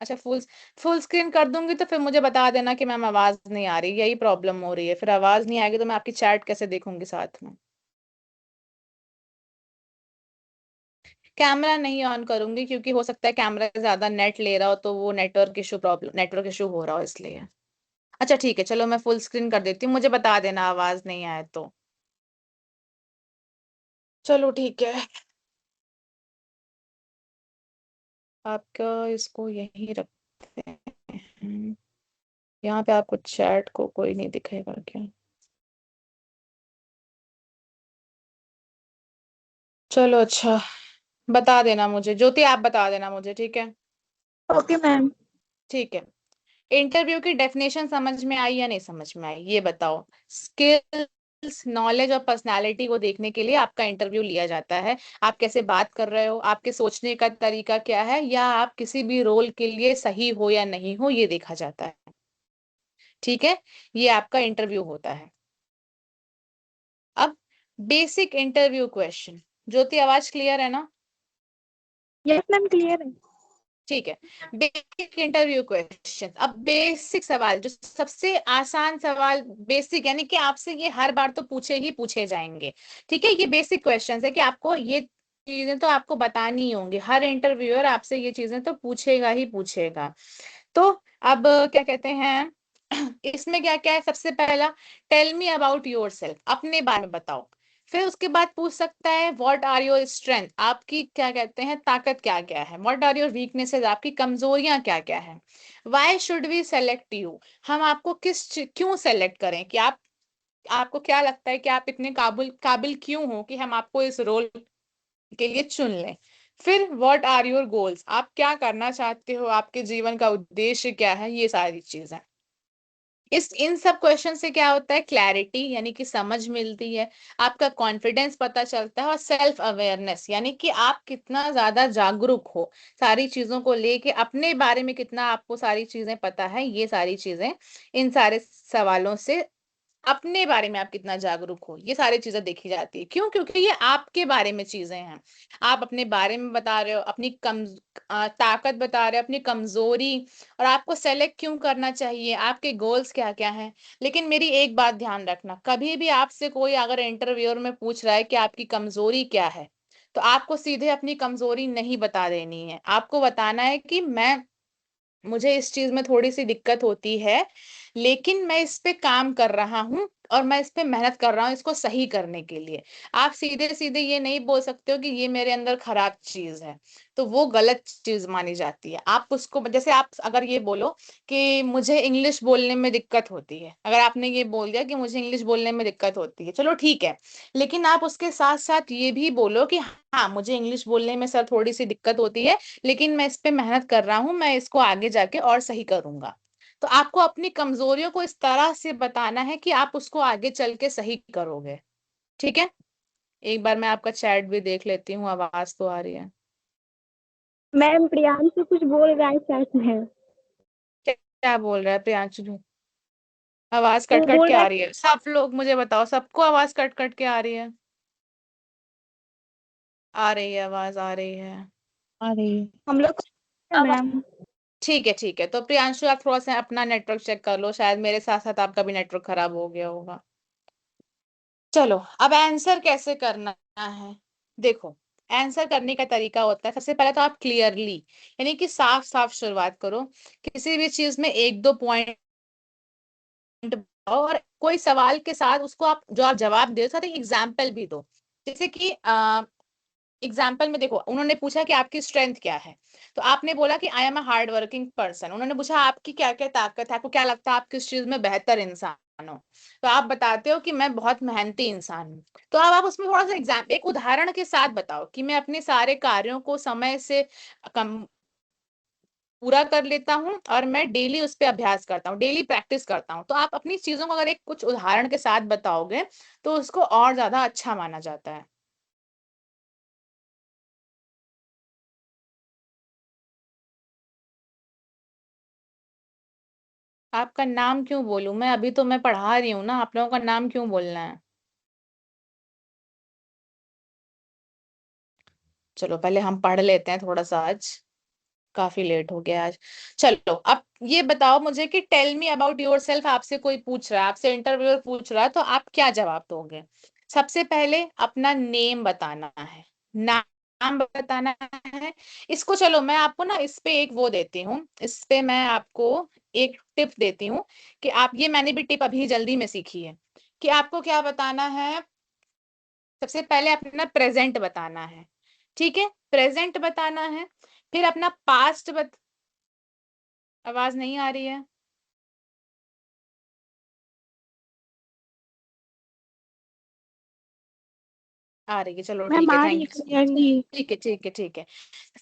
अच्छा, फुल स्क्रीन कर दूंगी तो फिर मुझे बता देना कि मैम आवाज नहीं आ रही, यही प्रॉब्लम हो रही है। फिर आवाज नहीं आएगी तो मैं आपकी चैट कैसे देखूंगी साथ में। कैमरा नहीं ऑन करूंगी क्योंकि हो सकता है कैमरा ज्यादा नेट ले रहा हो, तो वो नेटवर्क इशू हो रहा हो इसलिए। अच्छा ठीक है, चलो मैं फुल स्क्रीन कर देती हूँ, मुझे बता देना आवाज नहीं आए तो। चलो ठीक है, आपका इसको यहीं रखते हैं। यहाँ पे आपको चैट को कोई नहीं दिखेगा क्या? चलो अच्छा, बता देना मुझे ज्योति, आप बता देना मुझे, ठीक है? Okay ma'am. ठीक है, इंटरव्यू की डेफिनेशन समझ में आई या नहीं समझ में आई, ये बताओ। स्किल्स, नॉलेज और पर्सनालिटी को देखने के लिए आपका इंटरव्यू लिया जाता है। आप कैसे बात कर रहे हो, आपके सोचने का तरीका क्या है, या आप किसी भी रोल के लिए सही हो या नहीं हो, ये देखा जाता है। ठीक है, ये आपका इंटरव्यू होता है। अब बेसिक इंटरव्यू क्वेश्चन, ज्योति आवाज क्लियर है ना? यस मैम, क्लियर है। ठीक है, बेसिक इंटरव्यू क्वेश्चन। अब बेसिक सवाल, जो सबसे आसान सवाल, बेसिक यानी कि आपसे ये हर बार तो पूछे ही पूछे जाएंगे। ठीक है, ये बेसिक क्वेश्चन है कि आपको ये चीजें तो आपको बतानी ही होंगी, हर इंटरव्यूअर आपसे ये चीजें तो पूछेगा ही पूछेगा। तो अब क्या कहते हैं, इसमें क्या क्या है, सबसे पहला, tell me about yourself, अपने बारे में बताओ। फिर उसके बाद पूछ सकता है व्हाट आर योर स्ट्रेंथ, आपकी क्या कहते हैं ताकत क्या क्या है। व्हाट आर योर वीकनेसेस, आपकी कमजोरियां क्या क्या है। Why should we select you, हम आपको क्यों सेलेक्ट करें, कि आपको क्या लगता है कि आप इतने काबिल काबिल क्यों हो कि हम आपको इस रोल के लिए चुन लें। फिर व्हाट आर योर गोल्स, आप क्या करना चाहते हो, आपके जीवन का उद्देश्य क्या है, ये सारी चीजें। इन सब क्वेश्चन से क्या होता है, क्लैरिटी यानी कि समझ मिलती है, आपका कॉन्फिडेंस पता चलता है, और सेल्फ अवेयरनेस यानी कि आप कितना ज्यादा जागरूक हो सारी चीजों को लेके, अपने बारे में कितना आपको सारी चीजें पता है, ये सारी चीजें इन सारे सवालों से, अपने बारे में आप कितना जागरूक हो, ये सारी चीजें देखी जाती है। क्यों? क्योंकि ये आपके बारे में चीजें हैं, आप अपने बारे में बता रहे हो, अपनी ताकत बता रहे हो, अपनी कमजोरी, और आपको सेलेक्ट क्यों करना चाहिए, आपके गोल्स क्या क्या हैं। लेकिन मेरी एक बात ध्यान रखना, कभी भी आपसे कोई अगर इंटरव्यूअर में पूछ रहा है कि आपकी कमजोरी क्या है, तो आपको सीधे अपनी कमजोरी नहीं बता देनी है, आपको बताना है कि मुझे इस चीज में थोड़ी सी दिक्कत होती है, लेकिन मैं इस पे काम कर रहा हूँ और मैं इस पे मेहनत कर रहा हूँ इसको सही करने के लिए। आप सीधे सीधे ये नहीं बोल सकते हो कि ये मेरे अंदर खराब चीज है, तो वो गलत चीज मानी जाती है। आप उसको, जैसे आप अगर ये बोलो कि मुझे इंग्लिश बोलने में दिक्कत होती है, अगर आपने ये बोल दिया कि मुझे इंग्लिश बोलने में दिक्कत होती है, चलो ठीक है, लेकिन आप उसके साथ साथ ये भी बोलो कि हाँ, मुझे इंग्लिश बोलने में सर थोड़ी सी दिक्कत होती है, लेकिन मैं इस पे मेहनत कर रहा हूँ, मैं इसको आगे जाके और सही करूंगा। तो आपको अपनी कमजोरियों को इस तरह से बताना है कि आप उसको आगे चल के सही करोगे। ठीक है, एक बार मैं आपका चैट भी देख लेती हूँ, आवाज तो आ रही है। मैम प्रियांशु कुछ बोल रहा है चैट में। क्या बोल रहा है प्रियांशु जी? आवाज वो कट कट बोल के रहा आ है रही है, सब लोग मुझे बताओ, सबको आवाज कट कट के आ रही है? आ रही है, आवाज आ रही है, आ रही है। हम लोग मैम। ठीक है ठीक है, तो प्रियांशु आप थोड़ा सा अपना नेटवर्क चेक कर लो, शायद मेरे साथ साथ आपका भी नेटवर्क खराब हो गया होगा। चलो, अब आंसर कैसे करना है, देखो, आंसर करने का तरीका होता है, सबसे पहले तो आप क्लियरली यानी कि साफ साफ शुरुआत करो, किसी भी चीज में एक दो पॉइंट, और कोई सवाल के साथ उसको आप जो आप जवाब दे साथ एक एग्जाम्पल भी दो। जैसे कि एग्जाम्पल में देखो, उन्होंने पूछा कि आपकी स्ट्रेंथ क्या है, तो आपने बोला कि I am a hard working person. उन्होंने पूछा आपकी क्या क्या ताकत है, आपको क्या लगता है आप किस चीज में बेहतर इंसान हो, तो आप बताते हो कि मैं बहुत मेहनती इंसान हूँ। तो अब आप उसमें थोड़ा सा एक उदाहरण के साथ बताओ कि मैं अपने सारे कार्यों को समय से कम पूरा कर लेता हूँ और मैं डेली उस पे अभ्यास करता हूँ, डेली प्रैक्टिस करता हूँ। तो आप अपनी चीजों को अगर एक कुछ उदाहरण के साथ बताओगे तो उसको और ज्यादा अच्छा माना जाता है। आपका नाम क्यों बोलूं मैं? अभी तो मैं पढ़ा रही हूँ ना, आप लोगों का नाम क्यों बोलना है? चलो पहले हम पढ़ लेते हैं थोड़ा सा, आज काफी लेट हो गया आज। चलो अब ये बताओ मुझे कि टेल मी अबाउट योरसेल्फ, आपसे कोई पूछ रहा है, आपसे इंटरव्यूअर पूछ रहा है, तो आप क्या जवाब दोगे? सबसे पहले अपना नेम बताना है, नाम बताना है। इसको चलो मैं आपको ना इस पे एक वो देती हूँ, इस पे मैं आपको एक टिप देती हूँ कि आप, ये मैंने भी टिप अभी जल्दी में सीखी है कि आपको क्या बताना है। सबसे पहले अपना प्रेजेंट बताना है, ठीक है, प्रेजेंट बताना है। फिर अपना पास्ट आवाज नहीं आ रही है? आ रही है, चलो मैम ठीक है, आ रही है थैंक यू। क्लियरली। ठीक है ठीक है ठीक है।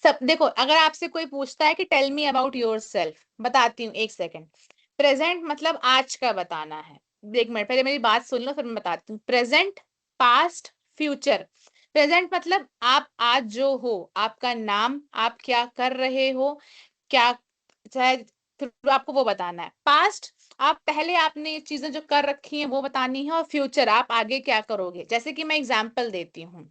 सब देखो, अगर आपसे कोई पूछता है कि tell me about yourself, बताती हूँ, एक सेकेंड। प्रेजेंट मतलब आज का बताना है। एक मिनट पहले मेरी बात सुन लो फिर मैं बताती हूँ। Present, past, future. प्रेजेंट मतलब आप आज जो हो, आपका नाम, आप क्या कर रहे हो, क्या, चाहे, फिर आपको वो बताना है। पास्ट, आप पहले आपने ये चीजें जो कर रखी हैं वो बतानी है। और फ्यूचर, आप आगे क्या करोगे। जैसे कि मैं एग्जाम्पल देती हूँ,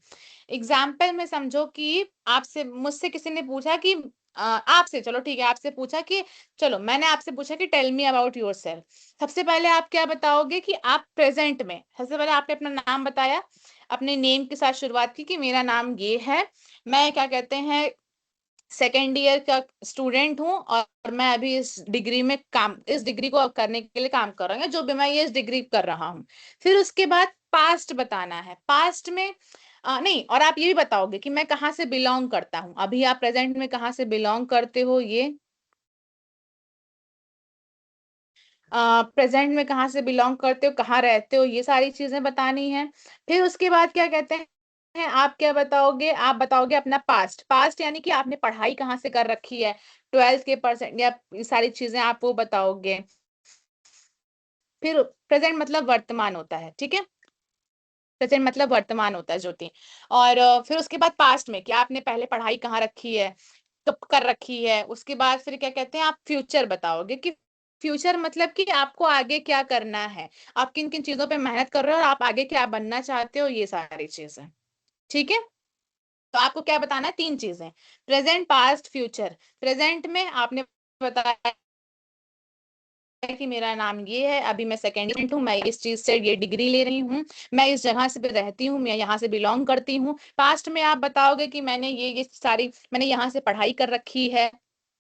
एग्जाम्पल में समझो कि आपसे, मुझसे किसी ने पूछा कि आपसे, चलो ठीक है, आपसे पूछा कि, चलो मैंने आपसे पूछा कि टेल मी अबाउट योरसेल्फ। सबसे पहले आप क्या बताओगे कि आप प्रेजेंट में, सबसे पहले आपने अपना नाम बताया, अपने नेम के साथ शुरुआत की कि मेरा नाम ये है, मैं क्या कहते हैं सेकेंड ईयर का स्टूडेंट हूँ और मैं अभी इस डिग्री में काम, इस डिग्री को करने के लिए काम कर रहा हूँ, या जो भी मैं ये इस डिग्री कर रहा हूँ। फिर उसके बाद पास्ट बताना है। पास्ट में नहीं, और आप ये भी बताओगे कि मैं कहाँ से बिलोंग करता हूँ। अभी आप प्रेजेंट में कहाँ से बिलोंग करते हो, ये प्रेजेंट में कहाँ से बिलोंग करते हो, कहाँ रहते हो, ये सारी चीजें बतानी है। फिर उसके बाद क्या कहते हैं, आप क्या बताओगे, आप बताओगे अपना पास्ट। पास्ट यानी कि आपने पढ़ाई कहाँ से कर रखी है, 12th के परसेंट, या ये सारी चीजें आप वो बताओगे। फिर प्रेजेंट मतलब वर्तमान होता है, ठीक है, प्रेजेंट मतलब वर्तमान होता है ज्योति। और फिर उसके बाद पास्ट में कि आपने पहले पढ़ाई कहाँ रखी है, कब कर रखी है। उसके बाद फिर क्या कहते हैं, आप फ्यूचर बताओगे कि फ्यूचर मतलब कि आपको आगे क्या करना है, आप किन किन चीजों पे मेहनत कर रहे हो और आप आगे क्या बनना चाहते हो, ये सारी चीजें, ठीक है। तो आपको क्या बताना है, 3 चीजें, प्रेजेंट, पास्ट, फ्यूचर। प्रेजेंट में आपने बताया कि मेरा नाम ये है, अभी मैं सेकेंड ईयर हूँ, मैं इस चीज से ये डिग्री ले रही हूँ, मैं इस जगह से रहती हूँ, मैं यहाँ से बिलोंग करती हूँ। पास्ट में आप बताओगे कि मैंने ये सारी, मैंने यहाँ से पढ़ाई कर रखी है।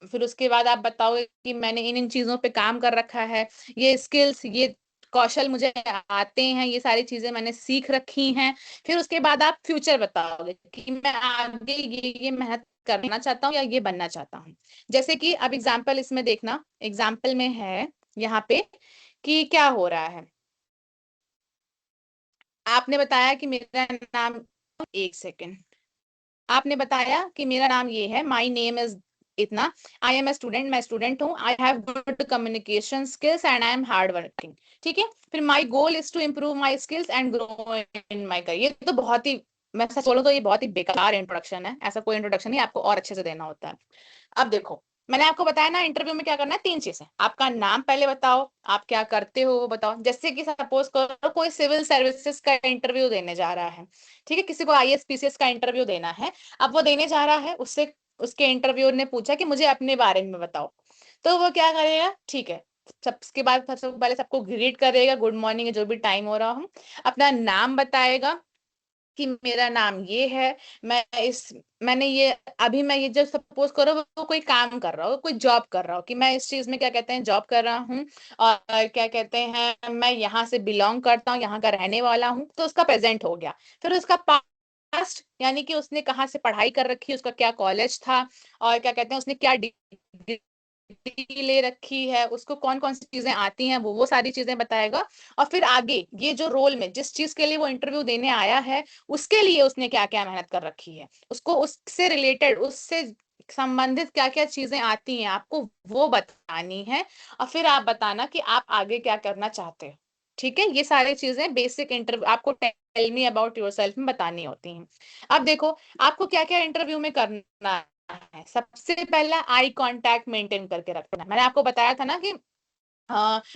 फिर उसके बाद आप बताओगे कि मैंने इन इन चीजों पे काम कर रखा है, ये स्किल्स, ये कौशल मुझे आते हैं, ये सारी चीजें मैंने सीख रखी हैं। फिर उसके बाद आप फ्यूचर बताओगे कि मैं आगे ये मेहनत करना चाहता हूँ या ये बनना चाहता हूँ। जैसे कि अब एग्जाम्पल इसमें देखना, एग्जाम्पल में है यहाँ पे कि क्या हो रहा है। आपने बताया कि मेरा नाम, एक सेकेंड, आपने बताया कि मेरा नाम ये है, माई नेम इज इतना, आई एम ए स्टूडेंट, मैं स्टूडेंट हूँ, I have good communication skills and I am hard working, ठीक है। फिर my goal is to improve my skills and grow in my career. ये तो बहुत ही, मैं सच बोलूं तो ये बहुत ही बेकार इंट्रोडक्शन है, ऐसा कोई इंट्रोडक्शन नहीं, आपको और अच्छे से देना होता है। अब देखो, मैंने आपको बताया ना इंटरव्यू में क्या करना है, 3 चीजें। आपका नाम पहले बताओ, आप क्या करते हो वो बताओ। जैसे कि सपोज करो कोई सिविल सर्विसेज का इंटरव्यू देने जा रहा है, ठीक है, किसी को आईएएस पीसीएस का इंटरव्यू देना है। अब वो देने जा रहा है, उससे उसके इंटरव्यूअर ने पूछा कि मुझे अपने बारे में बताओ, तो वो क्या करेगा, ठीक है, सबके बाद सबसे पहले सबको ग्रीट करेगा, गुड मॉर्निंग, जो भी टाइम हो रहा हो, अपना नाम बताएगा कि मेरा नाम ये है, मैं इस, मैंने ये, अभी मैं ये जो सपोज करो वो कोई काम कर रहा हो, कोई जॉब कर रहा हो, कि मैं इस चीज में क्या कहते हैं जॉब कर रहा हूँ, और क्या कहते हैं मैं यहाँ से बिलोंग करता हूँ, यहाँ का रहने वाला हूँ, तो उसका प्रेजेंट हो गया। फिर उसका पास्ट यानी कि उसने कहाँ से पढ़ाई कर रखी है, उसका क्या कॉलेज था, और क्या कहते हैं उसने क्या डिग्री आईडी ले रखी है, उसको कौन कौन सी चीजें आती हैं, वो सारी चीजें बताएगा। और फिर आगे ये जो रोल में जिस चीज के लिए वो इंटरव्यू देने आया है, उसके लिए उसने क्या क्या मेहनत कर रखी है, उसको उससे रिलेटेड, उससे संबंधित क्या क्या चीजें आती हैं, आपको वो बतानी है। और फिर आप बताना कि आप आगे क्या करना चाहते हो। ठीक है, ये सारी चीजें बेसिक इंटरव्यू आपको टेल मी अबाउट योरसेल्फ में बतानी होती हैं। अब देखो आपको क्या क्या इंटरव्यू में करना है। सबसे पहला आई कांटेक्ट मेंटेन करके रखना है। मैंने आपको बताया था ना कि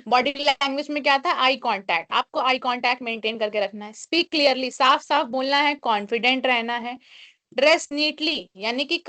बॉडी लैंग्वेज में क्या था, आई कांटेक्ट। आपको आई कांटेक्ट मेंटेन करके रखना है, स्पीक क्लियरली, साफ साफ बोलना है, कॉन्फिडेंट रहना है, ड्रेस नीटली, यानी कि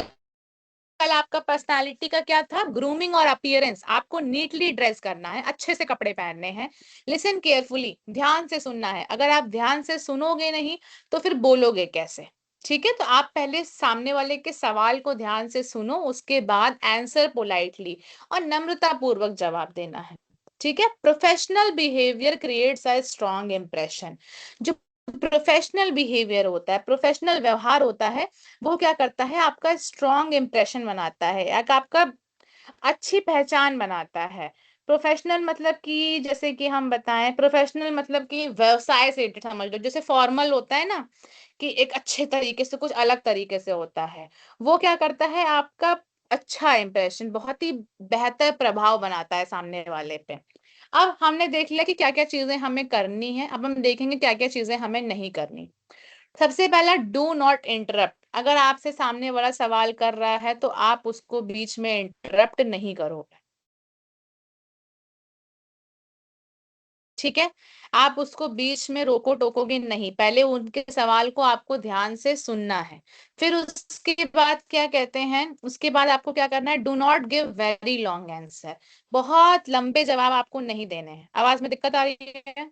कल आपका पर्सनालिटी का क्या था, ग्रूमिंग और अपीयरेंस, आपको नीटली ड्रेस करना है, अच्छे से कपड़े पहनने हैं। लिसन केयरफुली, ध्यान से सुनना है, अगर आप ध्यान से सुनोगे नहीं तो फिर बोलोगे कैसे। ठीक है, तो आप पहले सामने वाले के सवाल को ध्यान से सुनो, उसके बाद आंसर पोलाइटली और नम्रता पूर्वक जवाब देना है। ठीक है, professional behaviour creates a strong impression. जो प्रोफेशनल बिहेवियर होता है, प्रोफेशनल व्यवहार होता है, वो क्या करता है, आपका स्ट्रॉन्ग इंप्रेशन बनाता है, एक आपका अच्छी पहचान बनाता है। प्रोफेशनल मतलब कि जैसे कि हम बताएं, प्रोफेशनल मतलब कि व्यवसाय से समझ लो, जैसे फॉर्मल होता है ना कि एक अच्छे तरीके से, कुछ अलग तरीके से होता है, वो क्या करता है, आपका अच्छा इंप्रेशन, बहुत ही बेहतर प्रभाव बनाता है सामने वाले पे। अब हमने देख लिया कि क्या क्या चीजें हमें करनी है, अब हम देखेंगे क्या क्या चीजें हमें नहीं करनी। सबसे पहला, डू नॉट इंटरप्ट। अगर आपसे सामने वाला सवाल कर रहा है तो आप उसको बीच में इंटरप्ट नहीं करोगे। ठीक है, आप उसको बीच में रोको टोकोगे नहीं, पहले उनके सवाल को आपको ध्यान से सुनना है। फिर उसके बाद क्या कहते हैं, उसके बाद आपको क्या करना है, do not give very long answer. बहुत लंबे जवाब आपको नहीं देने हैं। आवाज में दिक्कत आ रही है?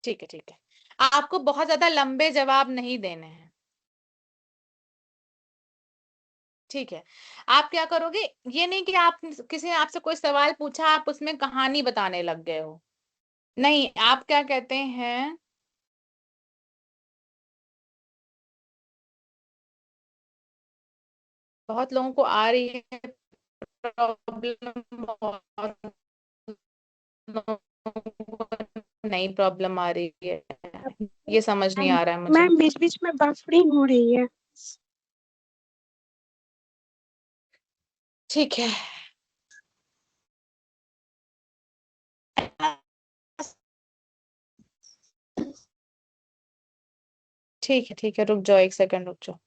ठीक है, ठीक है, आपको बहुत ज्यादा लंबे जवाब नहीं देने हैं। ठीक है, आप क्या करोगे, ये नहीं कि आप किसी ने आपसे कोई सवाल पूछा, आप उसमें कहानी बताने लग गए हो। नहीं, आप क्या कहते हैं, बहुत लोगों को आ रही है प्रॉब्लम, बहुत लोगों को नहीं प्रॉब्लम आ रही है, ये समझ नहीं आ रहा है मुझे। मैम बीच बीच में बफरिंग हो रही है। ठीक है, ठीक है, ठीक है, रुक जाओ, एक सेकंड रुक जाओ।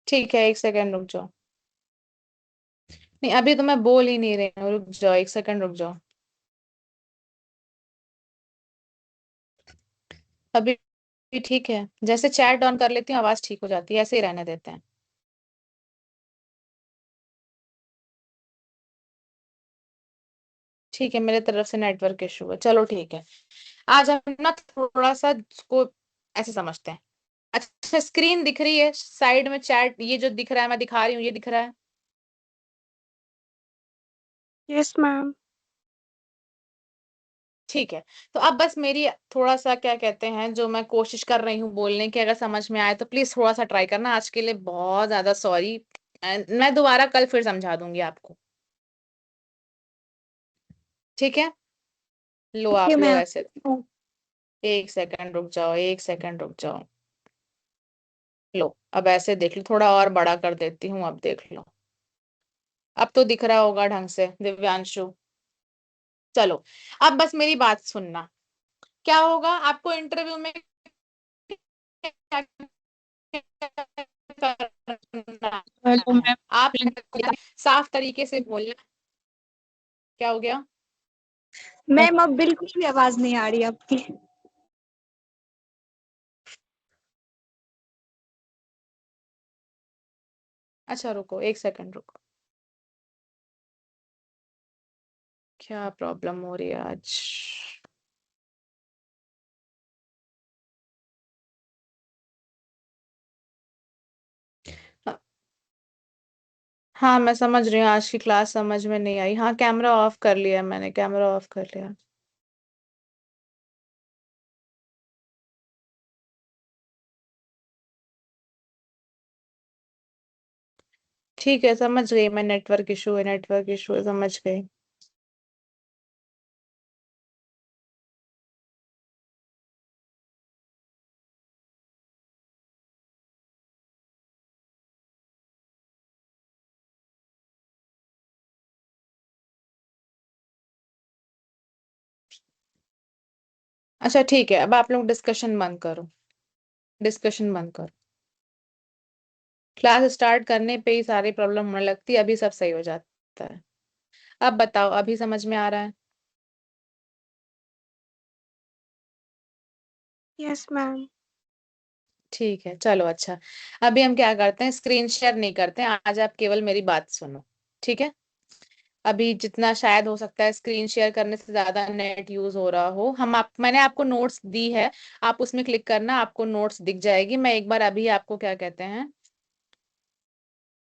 ठीक है, एक सेकंड रुक जाओ। नहीं, अभी तो मैं बोल ही नहीं रही हूँ, रुक जाओ, एक सेकंड रुक जाओ। अभी ठीक है, जैसे चैट ऑन कर लेती हूँ आवाज ठीक हो जाती है, ऐसे ही रहने देते हैं। ठीक है, मेरे तरफ से नेटवर्क इशू है, चलो ठीक है। आज हम ना थोड़ा सा इसको ऐसे समझते हैं। अच्छा, स्क्रीन दिख रही है साइड में, चैट ये जो दिख रहा है मैं दिखा रही हूँ, ये दिख रहा है? Yes ma'am. ठीक है, तो अब बस मेरी थोड़ा सा क्या कहते हैं, जो मैं कोशिश कर रही हूँ बोलने की, अगर समझ में आए तो प्लीज थोड़ा सा ट्राई करना। आज के लिए बहुत ज्यादा सॉरी, मैं दोबारा कल फिर समझा दूंगी आपको। ठीक है, लो ओके आप लो मैम। ऐसे। एक सेकंड रुक जाओ, एक सेकंड रुक जाओ। लो, अब ऐसे देख लो, थोड़ा और बड़ा कर देती हूँ, अब देख लो, अब तो दिख रहा होगा ढंग से दिव्यांशु। चलो, अब बस मेरी बात सुनना। क्या होगा आपको इंटरव्यू में, क्या करना हेलो है, मैम। आप साफ तरीके से बोलना। क्या हो गया? मैम अब बिल्कुल भी आवाज नहीं आ रही आपकी। अच्छा रुको, एक सेकंड रुको, क्या प्रॉब्लम हो रही है आज? हाँ, मैं समझ रही हूँ, आज की क्लास समझ में नहीं आई। हाँ, कैमरा ऑफ कर लिया मैंने, कैमरा ऑफ कर लिया। ठीक है, समझ गई मैं। नेटवर्क इशू है, नेटवर्क इशू है, समझ गई। अच्छा ठीक है, अब आप लोग डिस्कशन बंद करो, डिस्कशन बंद करो। क्लास स्टार्ट करने पे ही सारी प्रॉब्लम होने लगती है, अभी सब सही हो जाता है। अब बताओ, अभी समझ में आ रहा है? Yes ma'am. ठीक है, चलो अच्छा। अभी हम क्या करते हैं, स्क्रीन शेयर नहीं करते हैं आज, आप केवल मेरी बात सुनो, ठीक है? अभी जितना शायद हो सकता है, स्क्रीन शेयर करने से ज्यादा नेट यूज हो रहा हो। मैंने आपको नोट्स दी है, आप उसमें क्लिक करना, आपको नोट्स दिख जाएगी। मैं एक बार अभी आपको क्या कहते हैं,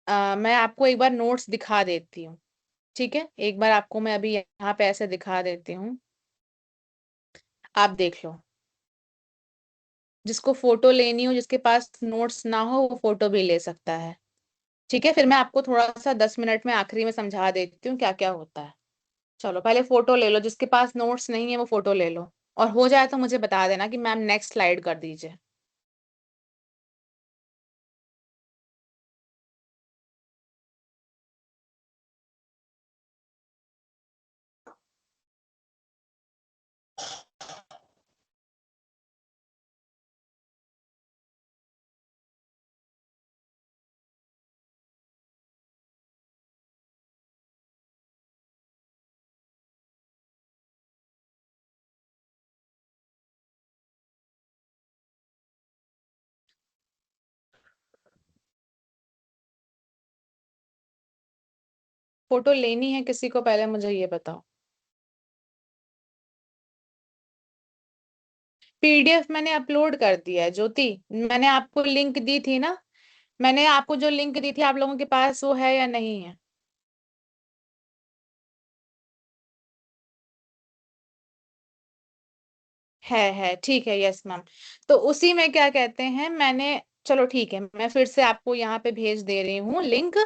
मैं आपको एक बार नोट्स दिखा देती हूँ, ठीक है? एक बार आपको मैं अभी यहाँ पे ऐसे दिखा देती हूँ, आप देख लो। जिसको फोटो लेनी हो, जिसके पास नोट्स ना हो, वो फोटो भी ले सकता है, ठीक है? फिर मैं आपको थोड़ा सा 10 मिनट में आखिरी में समझा देती हूँ क्या क्या होता है। चलो पहले फोटो ले लो, जिसके पास नोट्स नहीं है वो फोटो ले लो, और हो जाए तो मुझे बता देना कि मैम नेक्स्ट स्लाइड कर दीजिए। फोटो लेनी है किसी को, पहले मुझे ये बताओ। पीडीएफ मैंने अपलोड कर दिया है ज्योति, मैंने आपको लिंक दी थी ना। मैंने आपको जो लिंक दी थी, आप लोगों के पास वो है या नहीं है? है, ठीक है, यस मैम। तो उसी में क्या कहते हैं, मैंने, चलो ठीक है, मैं फिर से आपको यहाँ पे भेज दे रही हूँ लिंक।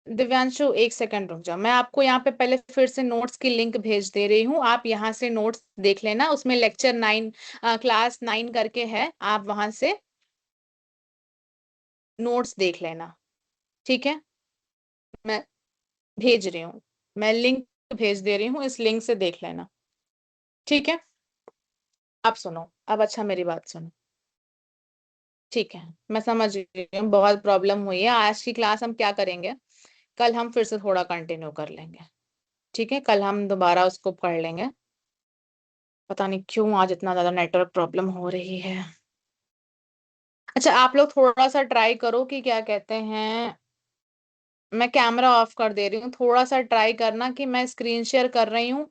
दिव्यांशु एक सेकंड रुक जाओ, मैं आपको यहाँ पे पहले फिर से नोट्स की लिंक भेज दे रही हूँ, आप यहाँ से नोट्स देख लेना। उसमें लेक्चर 9, क्लास 9 करके है, आप वहां से नोट्स देख लेना, ठीक है? मैं भेज रही हूँ, मैं लिंक भेज दे रही हूँ, इस लिंक से देख लेना, ठीक है? अब सुनो, अब अच्छा मेरी बात सुनो, ठीक है? मैं समझ रही हूँ बहुत प्रॉब्लम हुई है। आज की क्लास हम क्या करेंगे, कल हम फिर से थोड़ा कंटिन्यू कर लेंगे, ठीक है? कल हम दोबारा उसको पढ़ लेंगे। पता नहीं क्यों आज इतना ज्यादा नेटवर्क प्रॉब्लम हो रही है। अच्छा आप लोग थोड़ा सा ट्राई करो कि क्या कहते हैं, मैं कैमरा ऑफ कर दे रही हूँ, थोड़ा सा ट्राई करना कि मैं स्क्रीन शेयर कर रही हूँ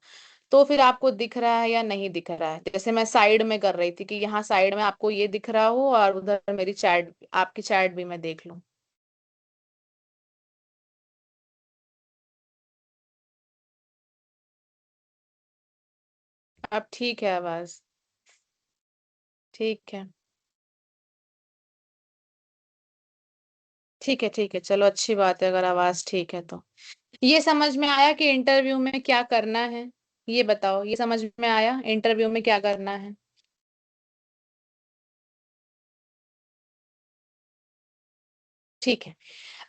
तो फिर आपको दिख रहा है या नहीं दिख रहा है। जैसे मैं साइड में कर रही थी कि यहाँ साइड में आपको ये दिख रहा हो और उधर मेरी चैट, आपकी चैट भी मैं देख लूँ। अब ठीक है आवाज? ठीक है, ठीक है, ठीक है, चलो अच्छी बात है अगर आवाज ठीक है तो। ये समझ में आया कि इंटरव्यू में क्या करना है? ये बताओ, ये समझ में आया इंटरव्यू में क्या करना है? ठीक है।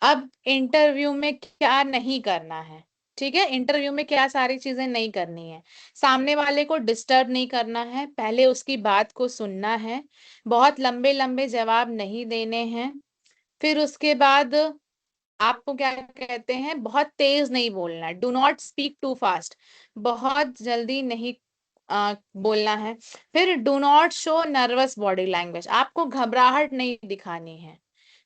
अब इंटरव्यू में क्या नहीं करना है, ठीक है? इंटरव्यू में क्या सारी चीजें नहीं करनी है, सामने वाले को डिस्टर्ब नहीं करना है, पहले उसकी बात को सुनना है, बहुत लंबे लंबे जवाब नहीं देने हैं। फिर उसके बाद आपको क्या कहते हैं, बहुत तेज नहीं बोलना है, do not speak too fast, बहुत जल्दी नहीं बोलना है। फिर do not show nervous body language, आपको घबराहट नहीं दिखानी है।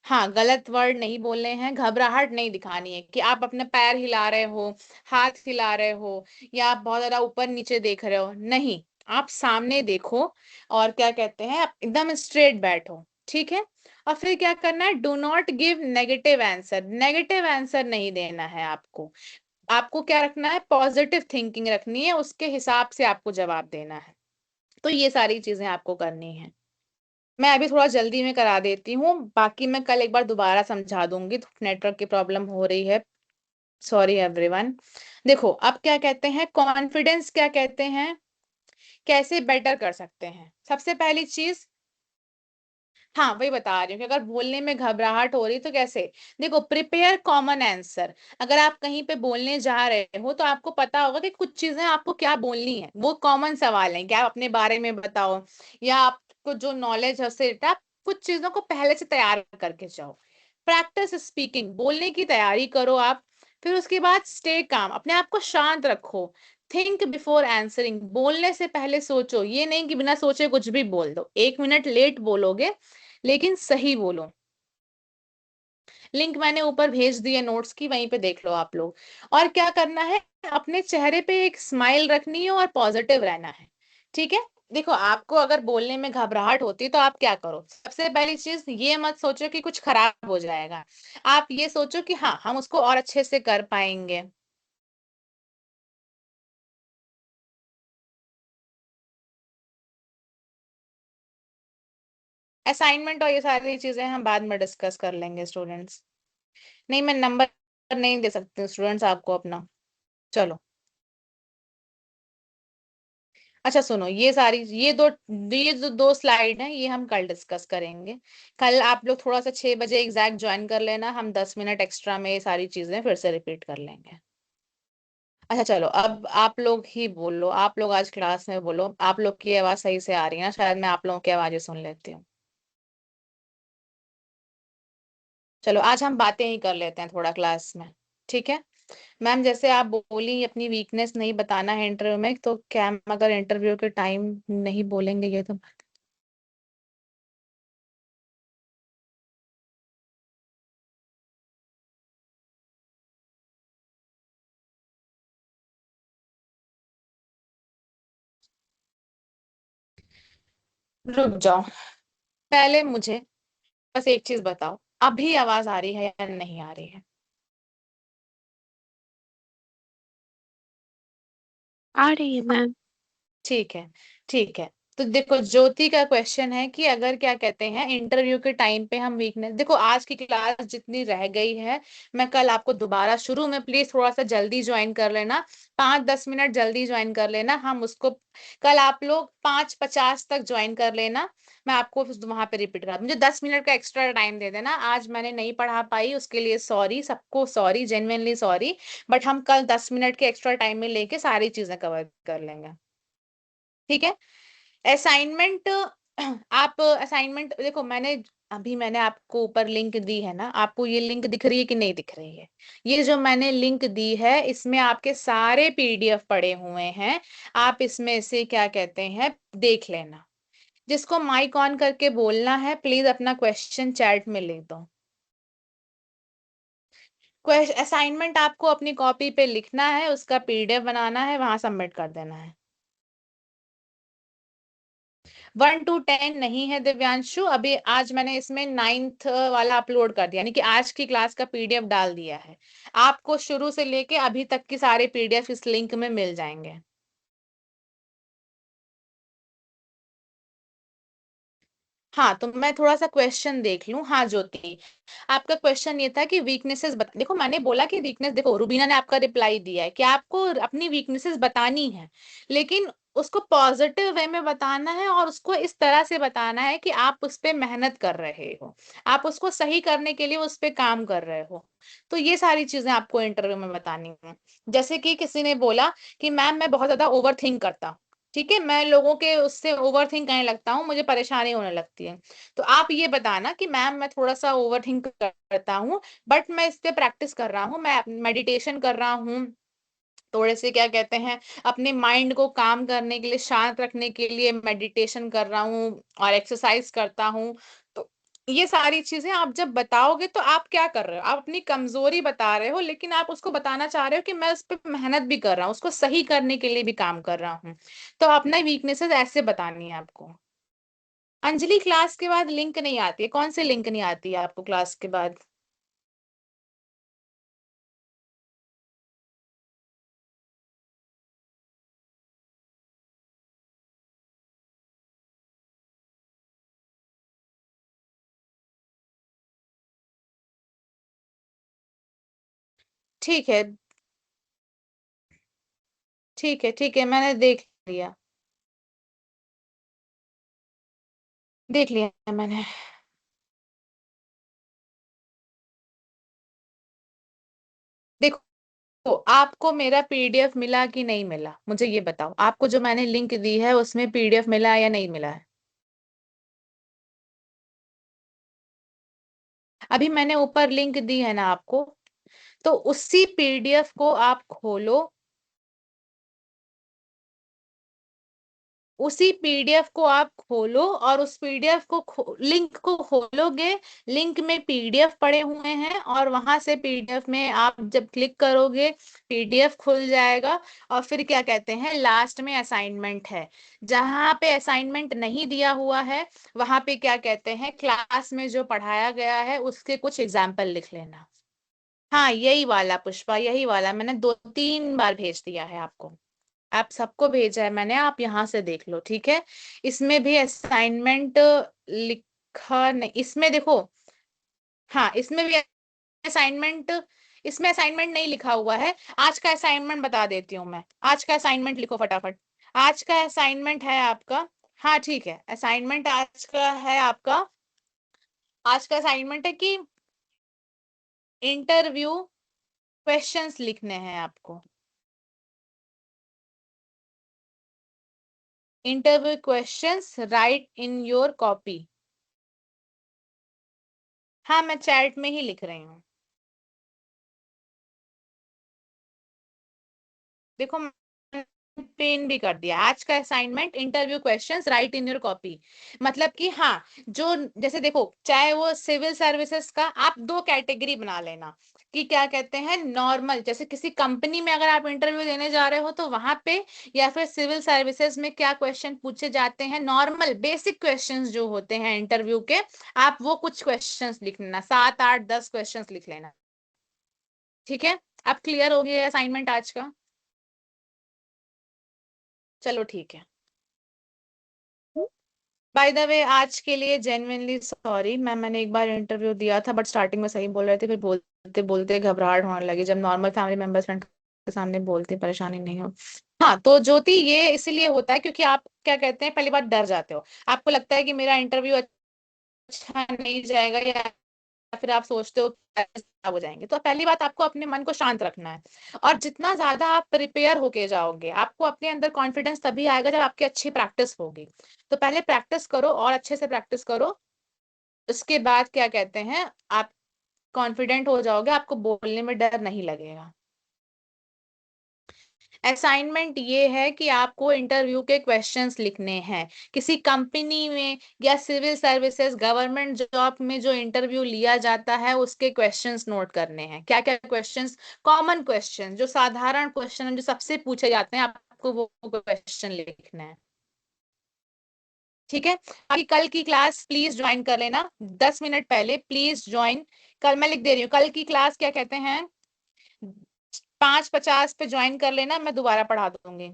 हाँ, गलत वर्ड नहीं बोलने हैं, घबराहट नहीं दिखानी है कि आप अपने पैर हिला रहे हो, हाथ हिला रहे हो, या आप बहुत ज्यादा ऊपर नीचे देख रहे हो, नहीं। आप सामने देखो और क्या कहते हैं, आप एकदम स्ट्रेट बैठो, ठीक है? और फिर क्या करना है, do not give negative answer, negative answer नहीं देना है आपको। आपको क्या रखना है, पॉजिटिव थिंकिंग रखनी है, उसके हिसाब से आपको जवाब देना है। तो ये सारी चीजें आपको करनी है। मैं अभी थोड़ा जल्दी में करा देती हूँ, बाकी मैं कल एक बार दोबारा समझा दूंगी, तो नेटवर्क की प्रॉब्लम हो रही है, सॉरी एवरीवन। देखो अब क्या कहते हैं, कॉन्फिडेंस क्या कहते हैं, कैसे बेटर कर सकते हैं। सबसे पहली चीज, हाँ वही बता रही हूँ कि अगर बोलने में घबराहट हो रही तो कैसे, देखो प्रिपेयर कॉमन आंसर। अगर आप कहीं पे बोलने जा रहे हो तो आपको पता होगा कि कुछ चीजें आपको क्या बोलनी है, वो कॉमन सवाल है कि आप अपने बारे में बताओ, या आपको जो नॉलेज है उससे related, आप कुछ चीजों को पहले से तैयार करके जाओ। प्रैक्टिस स्पीकिंग, बोलने की तैयारी करो आप। फिर उसके बाद स्टे काम, अपने आप को शांत रखो। थिंक बिफोर आंसरिंग, बोलने से पहले सोचो, ये नहीं कि बिना सोचे कुछ भी बोल दो। 1 मिनट लेट बोलोगे लेकिन सही बोलो। लिंक मैंने ऊपर भेज दी है नोट्स की, वहीं पे देख लो आप लोग। और क्या करना है, अपने चेहरे पे एक स्माइल रखनी है और पॉजिटिव रहना है, ठीक है। देखो आपको अगर बोलने में घबराहट होती है तो आप क्या करो, सबसे पहली चीज ये मत सोचो कि कुछ खराब हो जाएगा, आप ये सोचो कि हाँ हम उसको और अच्छे से कर पाएंगे। असाइनमेंट और ये सारी चीजें हम बाद में डिस्कस कर लेंगे स्टूडेंट्स। नहीं मैं नंबर नहीं दे सकती हूँ स्टूडेंट्स आपको अपना। चलो अच्छा सुनो, ये जो दो स्लाइड हैं ये हम कल डिस्कस करेंगे। कल आप लोग थोड़ा सा 6 बजे एग्जैक्ट ज्वाइन कर लेना, हम 10 मिनट एक्स्ट्रा में ये सारी चीजें फिर से रिपीट कर लेंगे। अच्छा चलो अब आप लोग ही बोलो, आप लोग आज क्लास में बोलो, आप लोग की आवाज सही से आ रही है ना, शायद मैं आप लोगों की आवाजें सुन लेती हूँ। चलो आज हम बातें ही कर लेते हैं थोड़ा क्लास में, ठीक है। मैम जैसे आप बोली अपनी वीकनेस नहीं बताना है इंटरव्यू में, तो क्या हम अगर इंटरव्यू के टाइम नहीं बोलेंगे ये तो, रुक जाओ। पहले मुझे बस एक चीज बताओ, अभी आवाज आ रही है या नहीं आ रही है। आ रही है मैम। ठीक है, ठीक है। तो देखो ज्योति का क्वेश्चन है कि अगर क्या कहते हैं इंटरव्यू के टाइम पे हम वीकनेस, देखो आज की क्लास जितनी रह गई है मैं कल आपको दोबारा शुरू में, प्लीज थोड़ा सा जल्दी ज्वाइन कर लेना, 5-10 मिनट जल्दी ज्वाइन कर लेना, हम उसको कल आप लोग 5:50 तक ज्वाइन कर लेना। मैं आपको वहां पे रिपीट करा, मुझे 10 मिनट का एक्स्ट्रा टाइम दे देना, आज मैंने नहीं पढ़ा पाई उसके लिए सॉरी, सबको सॉरी, जेन्युइनली सॉरी। बट हम कल 10 मिनट के एक्स्ट्रा टाइम में लेके सारी चीजें कवर कर लेंगे, ठीक है। असाइनमेंट आप असाइनमेंट देखो, मैंने आपको ऊपर लिंक दी है ना, आपको ये लिंक दिख रही है कि नहीं दिख रही है। ये जो मैंने लिंक दी है इसमें आपके सारे पीडीएफ पड़े हुए हैं, आप इसमें से क्या कहते हैं देख लेना। जिसको माइक ऑन करके बोलना है प्लीज अपना क्वेश्चन चैट में लिख दो। असाइनमेंट आपको अपनी कॉपी पे लिखना है, उसका पीडीएफ बनाना है, वहां सबमिट कर देना है। 1 to 10 नहीं है दिव्यांशु, अभी आज मैंने इसमें 9th वाला अपलोड कर दिया, यानी कि आज की क्लास का पीडीएफ डाल दिया है। आपको शुरू से लेके अभी तक की सारे पीडीएफ इस लिंक में मिल जाएंगे। हाँ तो मैं थोड़ा सा क्वेश्चन देख लूं। हाँ ज्योति, आपका क्वेश्चन ये था कि वीकनेसेस देखो मैंने बोला कि वीकनेस, देखो रुबीना ने आपका रिप्लाई दिया है कि आपको अपनी वीकनेसेस बतानी है, लेकिन उसको पॉजिटिव वे में बताना है और उसको इस तरह से बताना है कि आप उस पे मेहनत कर रहे हो, आप उसको सही करने के लिए उस पे काम कर रहे हो। तो ये सारी चीजें आपको इंटरव्यू में बतानी है। जैसे कि किसी ने बोला कि मैम मैं बहुत ज्यादा ओवर थिंक करता हूँ, ठीक है, मैं लोगों के उससे ओवर थिंक करने लगता हूँ, मुझे परेशानी होने लगती है। तो आप ये बताना कि मैम मैं थोड़ा सा ओवर थिंक करता हूँ, बट मैं इस पे प्रैक्टिस कर रहा हूँ, मैं मेडिटेशन कर रहा हूँ, थोड़े से क्या कहते हैं अपने माइंड को काम करने के लिए, शांत रखने के लिए मेडिटेशन कर रहा हूँ और एक्सरसाइज करता हूँ। तो ये सारी चीजें आप जब बताओगे तो आप क्या कर रहे हो, आप अपनी कमजोरी बता रहे हो, लेकिन आप उसको बताना चाह रहे हो कि मैं उस पर मेहनत भी कर रहा हूँ, उसको सही करने के लिए भी काम कर रहा हूँ। तो अपना वीकनेसेस ऐसे बतानी है आपको। अंजलि क्लास के बाद लिंक नहीं आती है, कौन से लिंक नहीं आती है आपको क्लास के बाद। ठीक है ठीक है ठीक है, मैंने देख लिया मैंने। देखो, तो आपको मेरा पीडीएफ मिला कि नहीं मिला, मुझे ये बताओ। आपको जो मैंने लिंक दी है उसमें पीडीएफ मिला है या नहीं मिला है? अभी मैंने ऊपर लिंक दी है ना आपको, तो उसी पीडीएफ को आप खोलो, उसी पीडीएफ को आप खोलो और उस पीडीएफ को लिंक को खोलोगे, लिंक में पीडीएफ पड़े हुए हैं और वहां से पीडीएफ में आप जब क्लिक करोगे पीडीएफ खुल जाएगा। और फिर क्या कहते हैं, लास्ट में असाइनमेंट है, जहां पे असाइनमेंट नहीं दिया हुआ है वहां पे क्या कहते हैं, क्लास में जो पढ़ाया गया है उसके कुछ एग्जाम्पल लिख लेना। हाँ यही वाला पुष्पा, यही वाला मैंने 2-3 बार भेज दिया है आपको, आप सबको भेजा है मैंने, आप यहाँ से देख लो, ठीक है। इसमें भी असाइनमेंट लिखा नहीं, इसमें देखो, हाँ इसमें भी असाइनमेंट, इसमें असाइनमेंट नहीं लिखा हुआ है। आज का असाइनमेंट बता देती हूँ मैं, आज का असाइनमेंट लिखो फटाफट। आज का असाइनमेंट है आपका, हाँ ठीक है, असाइनमेंट आज का है आपका, आज का असाइनमेंट है कि इंटरव्यू क्वेश्चंस लिखने हैं आपको, interview questions right in your copy. हाँ मैं चैट में ही लिख रही हूँ, देखो पेन भी कर दिया। आज का assignment interview questions right in your copy, मतलब कि हाँ, जो जैसे देखो, चाहे वो सिविल सर्विसेज का आप 2 कैटेगरी बना लेना कि क्या कहते हैं, नॉर्मल, जैसे किसी कंपनी में अगर आप इंटरव्यू देने जा रहे हो तो वहां पे, या फिर सिविल सर्विसेज में क्या क्वेश्चन पूछे जाते हैं, नॉर्मल बेसिक क्वेश्चंस जो होते हैं इंटरव्यू के, आप वो कुछ क्वेश्चंस लिख लेना, 7, 8, 10 क्वेश्चंस लिख लेना, ठीक है। अब क्लियर हो गया असाइनमेंट आज का? चलो ठीक है। बाय द वे आज के लिए जेन्युइनली सॉरी मैंने एक बार इंटरव्यू दिया था, बट स्टार्टिंग में सही बोल रहे थे, फिर बोलते बोलते घबराहट होने लगी, जब नॉर्मल फैमिली मेंबर्स फ्रेंड के सामने बोलते परेशानी नहीं हो। हाँ तो ज्योति, ये इसलिए होता है क्योंकि आप क्या कहते हैं, पहली बार डर जाते हो, आपको लगता है कि मेरा इंटरव्यू अच्छा नहीं जाएगा, या फिर आप सोचते हो खराब हो जाएंगे। तो पहली बात, आपको अपने मन को शांत रखना है, और जितना ज्यादा आप प्रिपेयर होके जाओगे, आपको अपने अंदर कॉन्फिडेंस तभी आएगा जब आपकी अच्छी प्रैक्टिस होगी। तो पहले प्रैक्टिस करो और अच्छे से प्रैक्टिस करो, उसके बाद क्या कहते हैं, आप कॉन्फिडेंट हो जाओगे, आपको बोलने में डर नहीं लगेगा। असाइनमेंट ये है कि आपको इंटरव्यू के क्वेश्चंस लिखने हैं, किसी कंपनी में या सिविल सर्विसेज गवर्नमेंट जॉब में जो इंटरव्यू लिया जाता है उसके क्वेश्चंस नोट करने हैं। क्या क्या क्वेश्चंस, कॉमन क्वेश्चन, जो साधारण क्वेश्चन जो सबसे पूछे जाते हैं, आपको वो क्वेश्चन लिखना है, ठीक है। अभी कल की क्लास प्लीज ज्वाइन कर लेना, 10 मिनट पहले प्लीज ज्वाइन। कल मैं लिख दे रही हूँ, कल की क्लास क्या कहते हैं, 5:50 पे ज्वाइन कर लेना, मैं दोबारा पढ़ा दूंगी।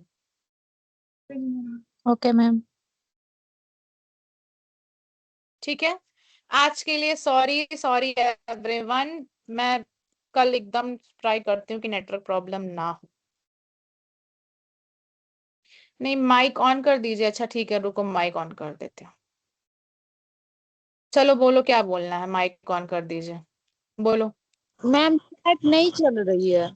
Okay ma'am. ठीक है, आज के लिए सॉरी सॉरी एवरीवन, मैं कल एकदम ट्राई करती हूँ कि नेटवर्क प्रॉब्लम ना हो। नहीं माइक ऑन कर दीजिए, अच्छा ठीक है, रुको माइक ऑन कर देते हो। चलो बोलो क्या बोलना है, माइक ऑन कर दीजिए, बोलो। मैम चैट नहीं चल रही है।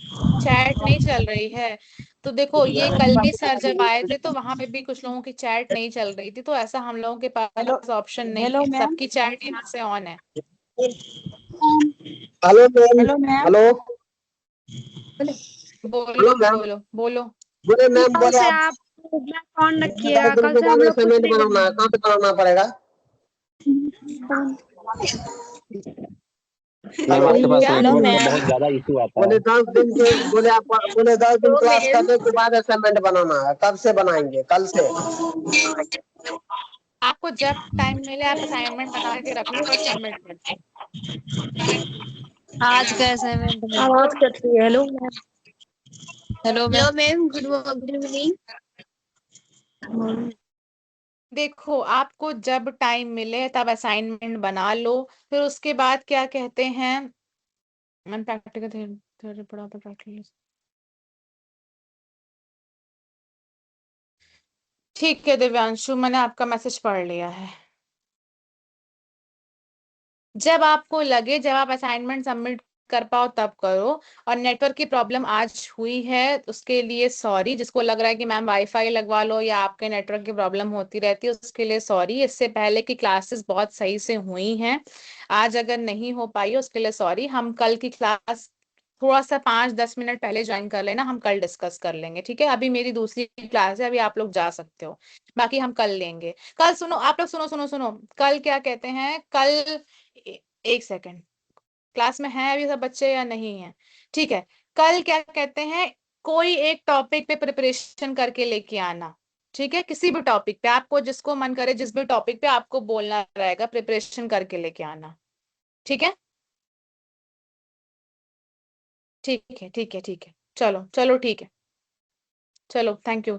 चैट नहीं चल रही है? तो देखो, ये कल भी सर जब आए थे तो वहां पे भी कुछ लोगों की चैट नहीं चल रही थी, तो ऐसा हम लोगों के पास ऑप्शन नहीं हेलो है, मैम। सबकी चैट यहाँ से ऑन है। Hello ma'am. Hello ma'am. Hello बोलो मैम। बोलो बोलो। बोले मैम, कल बोले से आप आप ऑन 10 रखिएगा, दिन कल के से हम बाद लोग कुछ असाइनमेंट नहीं बनाना है, कहाँ पे बनाना पड़ेगा? मैम आपके पास क्या? नेटवर्क का बहुत ज्यादा इशू आता बोले है। 10 दिन के, बोले आप, बोले 10 दिन क्लास करने के बाद असाइनमेंट बनाना है, कब से बनाएंगे? कल से? आपको जब टाइम मिले आप असाइनमेंट बना के रख लो और सबमिट कर दो। आज का असाइनमेंट में। आवाज कट रही है। Hello ma'am. Hello ma'am. Ma'am, good evening. देखो, आपको जब टाइम मिले तब असाइनमेंट बना लो, फिर उसके बाद क्या कहते हैं, मैंने प्रैक्टिकल थ्योरी पढ़ा था प्रैक्टिकल। ठीक है दिव्यांशु, मैंने आपका मैसेज पढ़ लिया है। जब आपको लगे, जब आप असाइनमेंट सबमिट कर पाओ तब करो। और नेटवर्क की प्रॉब्लम आज हुई है उसके लिए सॉरी। जिसको लग रहा है कि मैम वाईफाई लगवा लो या आपके नेटवर्क की प्रॉब्लम होती रहती है, उसके लिए सॉरी। इससे पहले की क्लासेस बहुत सही से हुई हैं, आज अगर नहीं हो पाई उसके लिए सॉरी। हम कल की क्लास थोड़ा सा 5-10 मिनट पहले ज्वाइन कर लेना, हम कल डिस्कस कर लेंगे, ठीक है। अभी मेरी दूसरी क्लास है, अभी आप लोग जा सकते हो, बाकी हम कल लेंगे। कल सुनो आप लोग, सुनो सुनो सुनो, कल क्या कहते हैं, कल एक सेकेंड, क्लास में है अभी सब बच्चे या नहीं है? ठीक है, कल क्या कहते हैं, कोई एक टॉपिक पे प्रिपरेशन करके लेके आना, ठीक है। किसी भी टॉपिक पे आपको जिसको मन करे, जिस भी टॉपिक पे आपको बोलना रहेगा, प्रिपरेशन करके लेके आना, ठीक है। ठीक है ठीक है ठीक है, चलो चलो ठीक है, चलो थैंक यू।